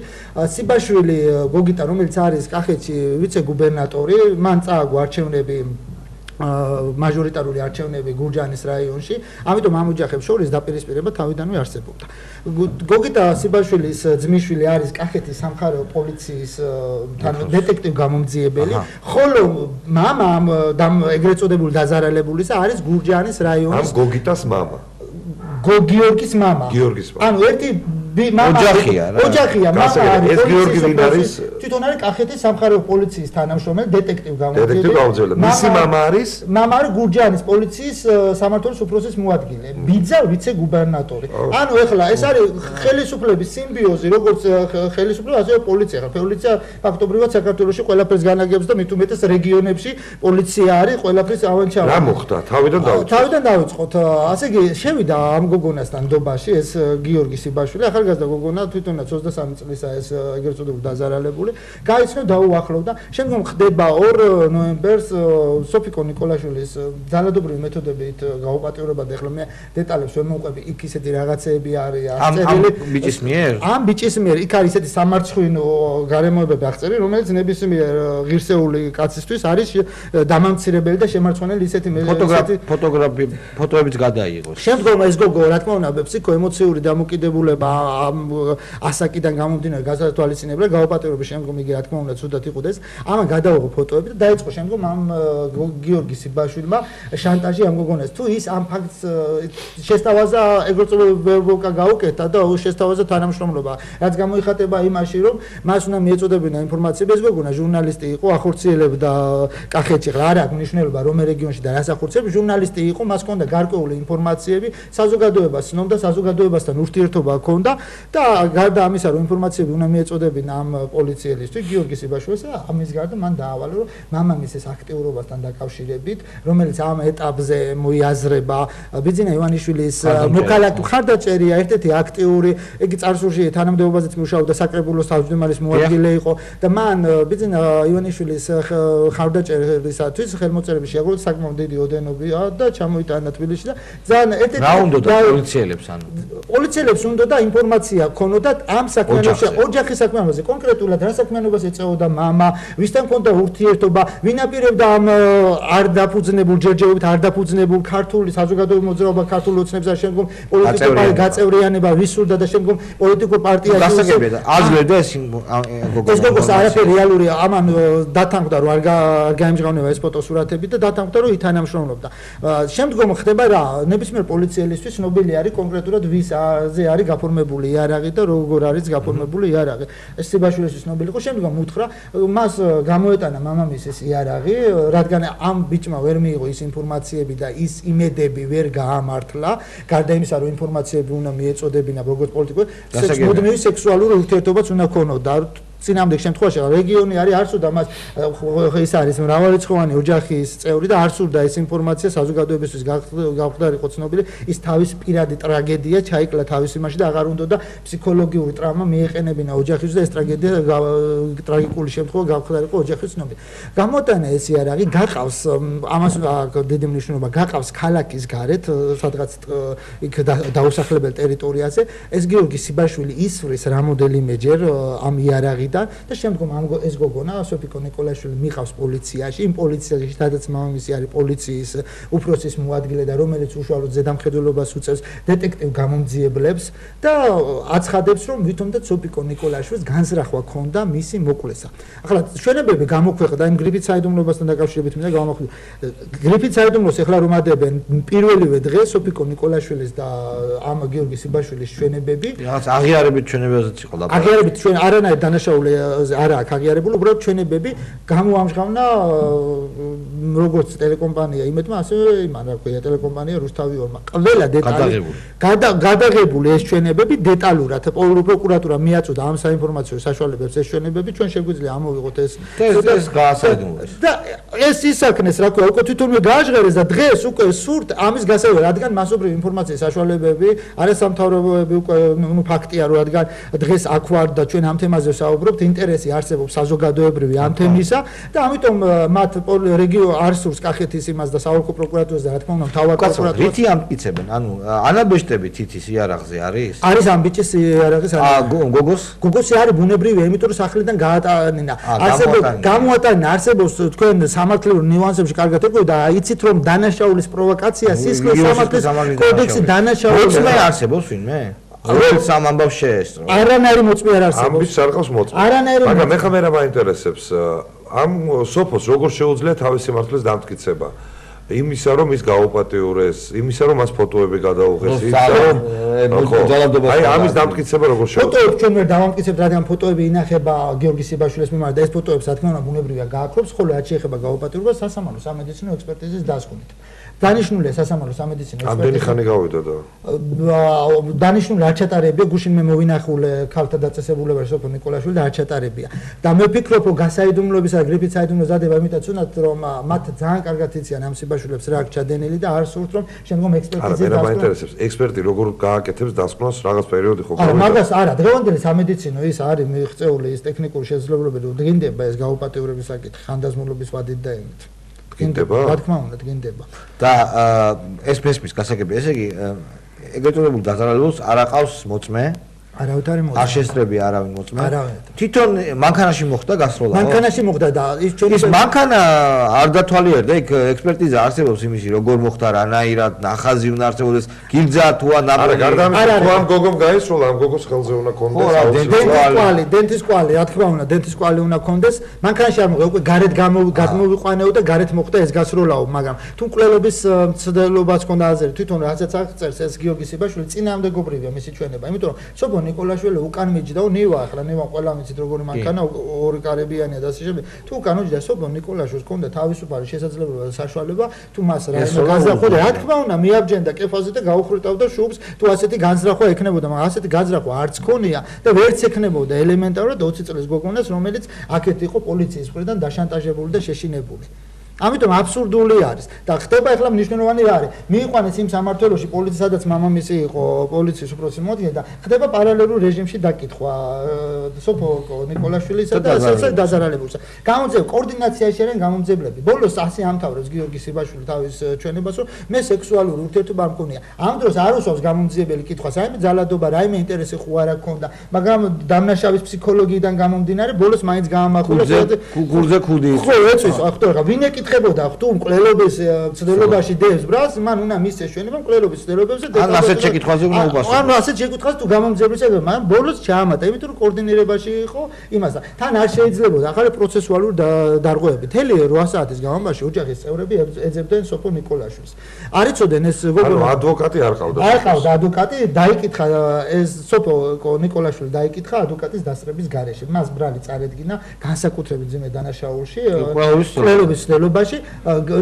სიბაშვილი გოგიტა, რომელიც არის კახეთში ვიცე-გუბერნატორი, მან წააგო არჩევნები მაჟორიტარული არჩევნები გურჯაანის რაიონში, ამიტომ ამ ოჯახებს შორის დაპირისპირება თავიდანვე არსებობდა. გოგიტა სიბაშვილის ძმისშვილი არის კახეთის სამხარეო პოლიციის დეტექტივ გამომძიებელი, ხოლო მამა ამ ეგრეთ წოდებული დაზარალებულისა არის გურჯაანის რაიონის ამ გოგიტას მამა. გიორგის მამა. ანუ ერთი ოჯახია, მამა არის. ეს გიორგი ვინ არის? თვითონ არის კახეთის სამხარეო პოლიციის თანამშრომელი, დეტექტივ გამომძიებელი. მისი მამა არის? მამა არის გურჯაანის პოლიციის სამმართველოს უფროსის მოადგილე, ბიძა ვიცე-გუბერნატორი. ანუ ეხლა ეს არის ხელისუფლების სიმბიოზი, როგორც ხელისუფლება, ასევე პოლიცია. პოლიცია ფაქტობრივად საქართველოში ყველაფერს განაგებს და მით უმეტეს რეგიონებში პოლიცია არის ყველაფრის ავანჩავი. რა მოხდა? თავიდან დავიწყოთ. ასე იგი შევიდა ამ გოგონასთან ნდობაში ეს გიორგი სიბაშვილი, ახალგაზრდა გოგონა, თვითონაც 23 წლისა ეს ეგრეთ წოდებული დაზარალებული, გაიცნო დაუახლოვდა. შემდგომ ხდება 2 ნოემბერს სოფიკო ნიკოლაშვილის ძალადობრივი მეთოდებით გაუპატიურება და ეხლა მე დეტალებს ვერ მოვყვები, იქ ისეთი რაღაცეები არის აღწერილი. ამ ბიჭის მიერ? ამ ბიჭის მიერ, იქ არის ისეთი სამარცხვინო გარემოებები აღწერილი, რომელიც ნებისმიერ ღირსეული კაცისთვის არის დამამცირებელი და შემარცხვენელი ისეთი ფოტოებიც გადაიღოს. შემდგომ ეს გოგო, რა თქმა უნდა, ფსიქოემოციური დამოკიდებულება ასაკიდან გამომდინარე გასათვალისწინებელია, გაუპატიურების შემდგომ იგი რა თქმა უნდა ცუდად იყუდეს. ამან გადაუღო ფოტოები და დაიწყო შემდგომ ამ გიორგი სიბაშვილმა შანტაჟი ამ გოგონას. თუ ის ამ ფაქტს შესთავაზა ეგრეთ წოდებული ვერბოვკა გაუკეთა და შესთავაზა თანამშრომლობა, რაც გამოიხატება იმაში, რომ მას უნდა მიეწოდებინა ინფორმაციები. ეს გოგონა ჟურნალისტი იყო, ახორციელებდა კახეთში, ხლა არ აქვს მნიშვნელობა რომ რეგიონში და რას ახორციელებს, ჟურნალისტი იყო, მას ჰქონდა გარკვეული ინფორმაციები, საზოგადოებას ცნობდა, საზოგადოებასთან ურთიერთობა ჰქონდა და გარდა ამისა, რომ ინფორმაციები უნდა მიეწოდებინა ამ პოლიციელისთვის, გიორგი სიბაშვილს, ამის გარდა მან დაავალა, რომ მამამისის აქტიურობასთან დაკავშირებით, რომელიც ამ ეტაპზე მოიაზრება, ბიძინა ივანიშვილის მხარდაჭერია, ერთ-ერთი აქტიური, იგი წარსულში თანამდებობაზეც მუშაობდა, საკრებულოს თავმჯდომარის მოადგილე იყო და მან ბიძინა ივანიშვილის მხარდაჭერისათვის ხელმოწერები შეაგროვა საკმაოდ დიდი ოდენობია და ჩამოიტანა თბილისში და ძალიან ერთ-ერთი რა უნდა პოლიციელებს ანუ პოლიციელებს უნდა და ინფორმაცია ქონოდათ ამ საქმიანობაში, ოჯახის საქმიანობაზე, კონკრეტულად რა საქმიანობას ეწეოდა მამა, ვისთან ჰქონდა ურთიერთობა, ვინ აპირებდა ამ არ დაფუძნებულ ჯერჯერობით არ დაფუძნებულ ქართული საზოგადოებრივ მოძრაობა, ქართულ ოცნებს და შემდგომ პოლიტიკურ გაწევრიანება ვისურდა და შემდგომ პოლიტიკურ პარტიაში გასაგებია აზრდა ეს გოგოს არაფერი რეალური ამან დათანხმდა რომ არ გაემჟღავნება ეს ფოტოსურათები და დათანხმდა რომ ითანამშრომლობდა. შემდგომ ხდება რა, ნებისმიერ პოლიციელისთვის ცნობილი არის კონკრეტულად ვის ზე არის გაფორმებული იარაღი და როგორ არის გაფორმებული იარაღი. ეს სიბაშვილის ცნობილი იყო, შემდგომ უთხრა, მას გამოეტანა მამამისის იარაღი, რადგან ამ ბიჭმა ვერ მიიღო ის ინფორმაციები და ის იმედები ვერ გაამართლა, გარდა იმისა, რომ ინფორმაციები უნდა მიეწოდებინა როგორც პოლიტიკოსს, მუდმივი სექსუალური ურთიერთობაც უნდა ქონოდა. წინამდელ შემთხვევაში რეგიონი არის არ სურდა მას ის არის მრავალრიცხოვანი ოჯახის წევრი და არ სურდა ეს ინფორმაცია საზოგადოებისთვის გავხდარიყო ცნობილი ის თავის პირადი ტრაგედია ჩაიკლა თავის იმაში და აღარ უნდა ფსიქოლოგიური ტრავმა მიეყენებინა ოჯახისთვის და ეს ტრაგედია ტრაგიკული შემთხვევა გავხდარიყო ოჯახის ცნობილი. გამოტანა ეს იარაღი გაყავს ამას დიდი მნიშვნელობა გაყავს ქალაქის გარეთ სადღაც იქ დაუსახლებელ ტერიტორიაზე ეს გიორგი სიბაშვილი ისვრის რამოდენიმეჯერ ამ იარაღი და შემდგომ ეს გოგონა სოფიკო ნიკოლაშვილი მიყავს პოლიციაში იმ პოლიციაში სადაც მამამისი არის პოლიციის უფროსის მოადგილე და რომელიც უშუალოდ ზედამხედველობას უწევს დეტექტივ გამომძიებლებს და აცხადებს რომ ვითომდაც სოფიკო ნიკოლაშვილს განზრახვა ქონდა მისი მოკლესა. ახლა ჩვენებები გამოქვეყნდა იმ გრიფით საიდუმლოებასთან დაკავშირებით მინდა გავამახვილო გრიფით საიდუმლოს ეხლა რომ ადებენ პირველივე დღეს სოფიკო ნიკოლაშვილის და ამ გიორგი სიბაშვილის ჩვენებები რაღაც აღიარებით ჩვენებებზეც იყო და აღიარებით ჩვენ არანაირ დანაშაული არა აქ აღიარებული, უბრალოდ ჩვენებები გამოამჟღავნა როგორც ტელეკომპანია იმედმა, ასევე იმან რა ქვია ტელეკომპანია რუსთავიორმა. ყველა დეტალი გადაღებული ეს ჩვენებები დეტალურად პროკურატურა მიაწოდა ამ საინფორმაციო საშუალებებს ეს ჩვენებები ჩვენ შეგვიძლია ამოვიღოთ ეს გაასაიდუმლოს. და ეს ისაქნეს რა ქვია უკვე თვითონვე გააჟღერეს და დღეს უკვე სურთ ამის გასაუბრად, რადგან მასობრივი ინფორმაციის საშუალებები არასამთავრობოები უკვე ფაქტია რომ რადგან დღეს აქ ვარ და ჩვენ ამ თემაზე საუბრობთ ინტერესი არსებობს საზოგადოებრივი ამ თემისა და ამიტომ მათ რეგიო არ სურს კახეთის იმას და საოლქო პროკურატურას და რა თქმა უნდა მთავარ პროკურატურას რითი ამტკიცებენ ანუ ანაბეშტები თითის იარაღზე არის არის ამ ბიჭის იარაღის გოგოსი არის ბუნებრივია იმიტომ რომ სახლიდან გაატანინა არსებობს გამოატანა არსებობს თქვენ სამართლებრივ ნიუანსებში კარგად ეკო და იცით რომ დანაშაულის პროვოკაცია სისხლის სამართლის კოდექსი დანაშაული მოწმე არსებობს ვინმე როგორც ამ ამბავს შეესწრო. არანაირი მოწმე არ არსებობს. ამ ბიჭს არ ყავს მოწმე. არანაირი მაგრამ ეხლა მე რა მაინტერესებს ამ სოფოს როგორ შეუძლია თავის სიმართლეს დამტკიცება. იმისა რომ ის გაუპატიურეს, იმისა რომ მას ფოტოები გადაუღეს, აი ამის დამტკიცება როგორ შეუძლია. ფოტოებს ჩვენ ვერ დავამტკიცებთ, რადგან ფოტოები ინახება გიორგი სიბაშვილის მიმართ და ეს ფოტოებს რა თქმა უნდა ბუნებრივია გააქრობს, ხოლო რაც შეეხება გაუპატიურებას სასამართლო სამედიცინო ექსპერტიზის დასკვნით. დანიშნულია სასამართლო სამედიცინო ექსპერტიზა. ამდენი ხანი გავიდა და დანიშნული არ ჩატარებია, გუშინ მე მოვინახულე ქალთა დაწესებულებაში სოფო ნიკოლაშვილი და არ ჩატარებია. და მე ვფიქრობ, რომ გასაიდუმლოებისა და გრიფით საიდუმლოს დადება იმითაც უნდათ, რომ მათ ძალიან კარგად იციან ამ სიბაშვილებს რა აქვს ჩადენილი და არ სურთ, რომ შემდგომ ექსპერტიზის დასკვნა. არა, მე მაინტერესებს, ექსპერტი როგორ გააკეთებს დასკვნას რაღაც პერიოდი ხო გავიდა. არა, მაგას არა, დღევანდელი სამედიცინო ის არის მიღწეული ის ტექნიკური შესაძლებლობები, რომ დგინდება ეს გაუპატიურების საკითხი ხანდაზმულობის ვადით და იმით. დგინდება? რა თქმა უნდა, დგინდება. და ეს ფესმის გასაგები, ესე იგი ეგრეთ წოდებულ დაზარალებულს არ აყავს მოწმე? არავით არ მოწმე. არ შესწრებია არავინ მოწმე? არავინ. თვითონ მანქანაში მოხდა გასროლა? მანქანაში მოხდა და ის მანქანა არ დათვალიერდა, იქ ექსპერტიზა არსებობს იმისი, როგორ მოხდა, რანაირად, ნახაზი უნდა არსებობდეს, გილძა თუ არა. არა, გარდა ამისა, თუ ამ გოგომ გაისროლა, ამ გოგოს ხელზე უნდა კონდეს დენტის კვალი, რა თქმა უნდა, დენტის კვალი უნდა კონდეს. მანქანაში არ მოხდა, უკვე გარეთ გამოვიყვანეო და გარეთ მოხდა ეს გასროლაო, მაგრამ თუ მკვლელობის მცდელობაც ქონდა აზრი, თვითონ რასაც აღწერს ეს გიორგი სიბაშვილი წინამდებობრივია მისი ჩვენება, იმიტომ რომ სოფო ნიკოლაშვილი უკან მიჯდაო ნივა ახლა ნივა ყველა მიცით როგორი მანქანა ორი კარებიანია და ასე შემდეგ თუ უკან მოჯდა სოფო ნიკოლაშვილს ქონდა თავისუფალი შესაძლებლობა და საშუალება თუ მას რაიმე განზრახვა რა თქმა უნდა მიაბჯენდა კეფაზე და გაუხრიტავდა შუბს თუ ასეთი განზრახვა ექნებოდა მაგრამ ასეთი განზრახვა არც ქონია და ვერც ექნებოდა ელემენტარულად 20 წლის გოგონას რომელიც აქეთ იყო პოლიციის მხრიდან დაშანტაჟებული და შეშინებული ამიტომ აბსურდული არის და ხდება ახლა მნიშვნელოვანი რა არის მიიყვანეს იმ სამართლოში პოლიცია სადაც მამამისი იყო პოლიციის უფროსი მოდგა და ხდება პარალელურ რეჟიმში დაკითხვა სოფო ნიკოლაშვილისა და დაზარალებულსა გამოძიება კოორდინაცია შეერენ გამომძიებლები ბოლოს ასე ამთავრებს გიორგი სიბაშვილი თავის ჩვენებას რომ მე სექსუალური ურთიერთობა არ მქონია ამ დროს არ უსვავს გამომძიებელი კითხვას რაიმე ძალადობა რაიმე ინტერესი ხო არ აქვს მაგრამ დამნაშავის ფსიქოლოგიიდან გამომდინარე ბოლოს მაინც გაამახვილა გულზე ქუდი ხო ეწვის ახლა ვინ ეკითხებოდა თუ მკვლელობის ცდელობაში დევს ბრალს, მან უნდა მისცეს ჩვენება მკვლელობის ცდელობებზე და ან ასეთ შეკითხვაზე უნდა უპასუხო. ანუ ასეთ შეკითხვას თუ გამომძებლის ეგრე, მაგრამ ბოლოს ჩაამატა, იმიტომ რომ კოორდინირებაში იყო იმასთან. თან არ შეიძლებოდა ახალი პროცესუალური დარღვევები. მთელი 8 საათის განმავლობაში ოჯახის წევრები ეძებდნენ სოფო ნიკოლაშვილს. არ იცოდნენ ეს ანუ ადვოკატი არ ყავდა. არ ყავდა ადვოკატი, დაიკითხა ეს სოფო ნიკოლაშვილი დაიკითხა ადვოკატის დასწრების გარეშე. მას ბრალი წარედგინა განსაკუთრებით ძიმე დანაშაულში, მკვლელობის ცდელობაში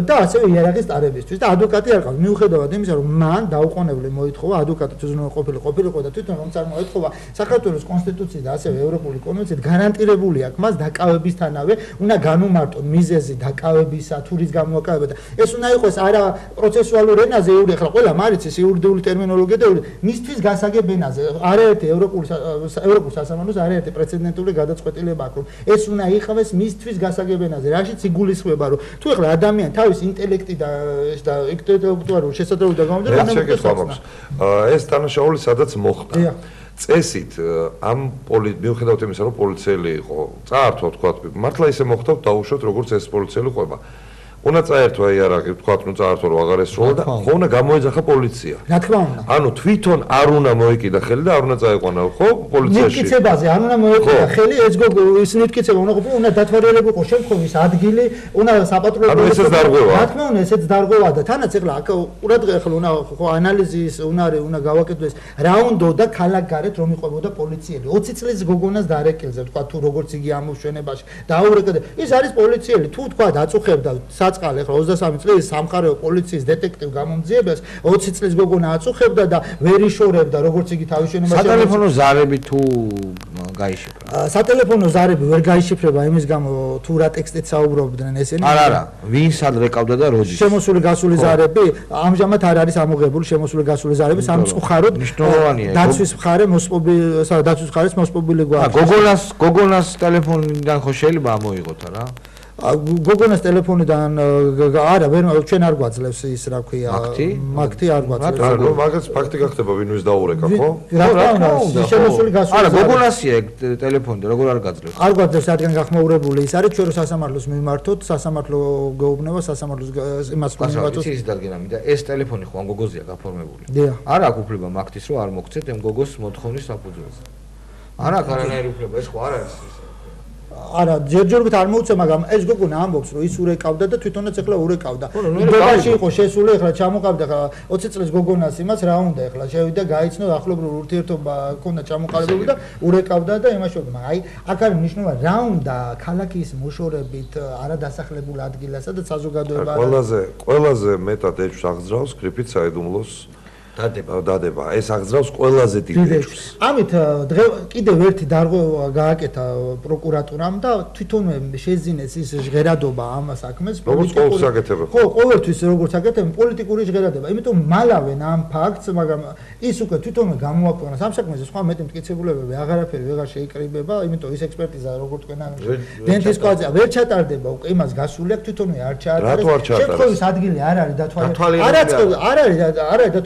და ასევე იარაღის ტარებისთვის და ადვოკატი არ ყავდა. მიუხედავად იმისა, რომ მან დაუყოვნებლივ მოითხოვა ადვოკატი თუზნო ყოფილიყო და თვითონ რომ წარმოეთხოვა საქართველოს კონსტიტუციით და ასევე ევროპული კონვენციით გარანტირებული აქვს მას დაკავებისთანავე უნდა განუმარტონ მიზეზი დაკავებისა, თუ რის გამოაკავება და ეს უნდა იყოს არა პროცესუალურ ენაზე იური, ახლა ყველა მარიცის იურიდიული ტერმინოლოგია და მისთვის გასაგებ ენაზე. არაერთი ევროპულ სასამართლოს არაერთი პრეცედენტული გადაწყვეტილება აქვს, რომ ეს უნდა იყავეს მისთვის გასაგებ ენაზე. რაშიც იგულისხმება, რომ თუ ახლა ადამიანი თავის ინტელექტი და ინტელექტუალური შესაძლებლობა გამომდინარე, ეს დანაშაული სადაც მოხდა. წესით ამ მიუხედავად იმისა, რომ პოლიციელი იყო, წაართვა თქვა, მართლა ისე მოხდა დაუშვათ როგორც ეს პოლიციელი ყვება. უნდა წაერთვა იარაღი, თქვა, ნუ წაართვა რომ აღარ ესროლა და ხო უნდა გამოეძახა პოლიცია. რა თქმა უნდა. ანუ თვითონ არ უნდა მოეკიდა ხელი და არ უნდა წაეყვანა ხო პოლიციაში. ნიკიცებაზე არ უნდა მოეკიდა ხელი, ეს გოგო ის ნიკიცება უნდა ყოფილიყო, უნდა დათვალიერებულიყო შემდგომის ადგილი, უნდა საპატრულო. ანუ ესეც დარღვევაა. რა თქმა უნდა, ესეც დარღვევაა და თანაც ეხლა ყურადღება ახლა უნდა ხო ანალიზის უნდა გავაკეთდეს რა უნდოდა ქალაქგარეთ რომ იყვებოდა პოლიციელი. 20 წლის გოგონას დაარეკილზე თქვა თუ როგორც იგი ამოშვენებაში დააურეკდა. ის არის პოლიციელი, თუ თქვა დაწუხებდა წყალ ახლა 23 წლის სამხარეო პოლიციის დეტექტივ გამომძიებას 20 წლის გოგონა აწუხებდა და ვერ იშორებდა როგორც იგი თავის შენობაში სატელეფონო ზარები თუ გაიშიფრა. სატელეფონო ზარები ვერ გაიშიფრება იმის გამო თუ რა ტექსტით საუბრობდნენ ესენი. არა, ვინ სად რეკავდა და როდის. შემოსული გასული ზარები ამჟამად არ არის ამოღებული შემოსული გასული ზარები სამწუხაროდ მნიშვნელოვანია. დაცვის მხარე დაცვის მხარეს მოსპობილი გვაქვს. გოგონას ტელეფონიდან ხო შეიძლება ამოიღოთ რა? გოგონას ტელეფონიდან არა ჩვენ არ გვაძლევს ის რა ქვია მაგთი არ გვაძლევს ანუ მაგაც ფაქტი გახდება ვინ ვის დაურეკა ხო რა თქმა უნდა შემოსული გასული არა გოგონასია ტელეფონი როგორ არ გაძლევს არ გვაძლევს რადგან გახმაურებული ის არის ჩვენ რო სასამართლოს მიმართოთ სასამართლო გეუბნება სასამართლოს იმას მიმართოთ ის დადგენამი და ეს ტელეფონი ხო ამ გოგოზია გაფორმებული არ აქვს უფლება მაგთის რო არ მოგცეთ ამ გოგოს მოთხოვნის საფუძველზე არა არანაირი უფლება ეს ხო არ არის არა ჯერჯერობით არ მოუწე მაგრამ ეს გოგონა ამბობს რომ ის ურეკავდა და თვითონაც ახლა ურეკავდა ნებაში იყო შესული ახლა ჩამოყავდა 20 წლის გოგონას იმას რა უნდა ახლა შევიდა გაიცნო ახლობრივ ურთიერთობა ჰქონდა ჩამოყალიბებული და ურეკავდა და იმაშობდა მაგრამ აი აქ არის მნიშვნელობა რა უნდა ქალაქის მოშორებით არადასახლებულ ადგილას და საზოგადოება ყველაზე მეტად ეჭვს აღძრავს კრიფით საიდუმლოს დადება ეს აღძრავს ყველაზე დიდ ეჭვს ამით კიდევ ერთი დარღვევა გააკეთა პროკურატურამ და თვითონვე შეძინეს ის ჟღერადობა ამ საქმეს პოლიტიკური ხო ყოველთვის როგორც აკეთებენ პოლიტიკური ჟღერადობა იმიტომ მალავენ ამ ფაქტს მაგრამ ის უკვე თვითონვე გამოაქვეყნა ამ საქმეზე სხვა მეტი მტკიცებულებები აღარაფერი ვეღარ შეიკრიბება იმიტომ ის ექსპერტიზა როგორც თქვენ დენტის კვაზია ვერ ჩატარდება უკვე იმას გასული აქვს თვითონვე არ ჩაატარებს შემთხვევის ადგილი არ არის დათვალიერებული არ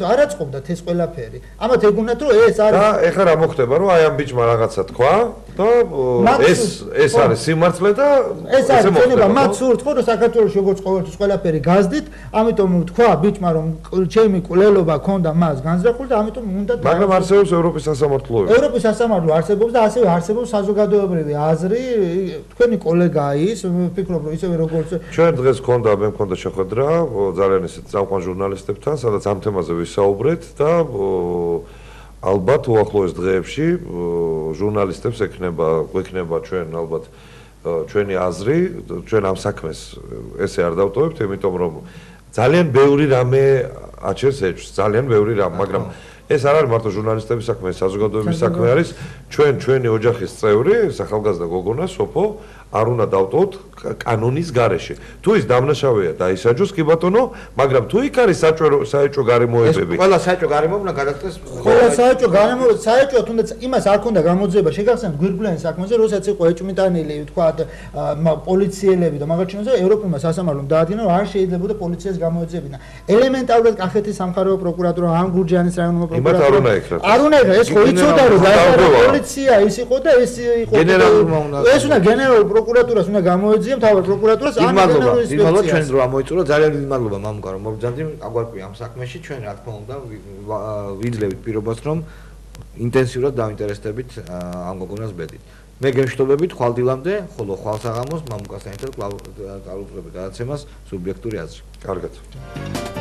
არის და ეს ყველაფერი. ამათ ეგუნათ რომ ეს არის და ეხლა რა მოხდება რომ აი ამ ბიჭმა რაღაცა თქვა და ეს არის სიმართლე და ეს არის შეიძლება მათ სურთ ხო რომ საქართველოს როგორც ყოველთვის ყველაფერი გაზდით ამიტომ თქვა ბიჭმა რომ ჩემი კვლელობა ქონდა მას განზრახული და ამიტომ უნდა მაგრამ არსებობს ევროპის სასამართლოები ევროპის სასამართლო არსებობს და ასევე არსებობს საზოგადოებრივი აზრი თქვენი კოლეგაა ის ვფიქრობ რომ ისევე როგორც ჩვენ დღეს მე მქონდა შეხვედრა ძალიან ისეთ წამყვან ჟურნალისტებთან სადაც ამ თემაზე ვისაუბრეთ და ალბათ უახლოეს დღეებში ჟურნალისტებს გვექნება ჩვენ ალბათ ჩვენი აზრი ჩვენ ამ საქმეს ესე არ დავტოვებთ იმიტომ რომ ძალიან ბევრი რამე აჩენს ეჭვს ძალიან ბევრი რამე მაგრამ ეს არ არის მარტო ჟურნალისტების საქმე საზოგადოების საქმე არის ჩვენი ოჯახის წევრი სახალხგაზრდა გოგონა სოფო არ უნდა დავტოვოთ კანონის გარეშე. თუ ის დამნაშავეა და ისაჯოს კი ბატონო, მაგრამ თუ იქ არის საეჭვო გარემოებები. ეს ყველა საეჭვო გარემოება უნდა გადაგწეს. ყველა საეჭვო გარემოება, საეჭვო თუნდაც იმას არ ქონდა გამოძიება, შეგახსენებთ გვირგვლენის საქმეზე, როდესაც იყო ეჭვმიტანილი, ვთქვათ, პოლიციელები და მაგაჩინოზე ევროპულმა სასამართლომ დაადგინა, რომ არ შეიძლება პოლიციას გამოეძებინა. ელემენტარულად კახეთის სამხარეო პროკურატურა, ამ გურჯაანის რაიონული პროკურატურა. არ უნდა ეხლა ეს ხო იცოდა რომ პოლიცია ის იყო და ეს იყო ეს უნდა გენერალური პროკურატურას უნდა გამოეძიე მთავარ პროკურატურას დიდ მადლობა ინსპექციას. ჩვენ დრო ამოიწურა ძალიან დიდი მადლობა მამუკა რომ მობრძანდი აგვარკვია ამ საქმეში ჩვენ რა თქმა უნდა ვიძლევით პირობას რომ ინტენსიურად დავინტერესდებით ამ გოგონას ბედით. მე გემშვიდობებით ხვალდილამდე, ხოლო ხვალ საღამოს მამუკასთან ერთად კვლავ დავუწყებთ გადაცემას სუბიექტური აზრი. კარგად.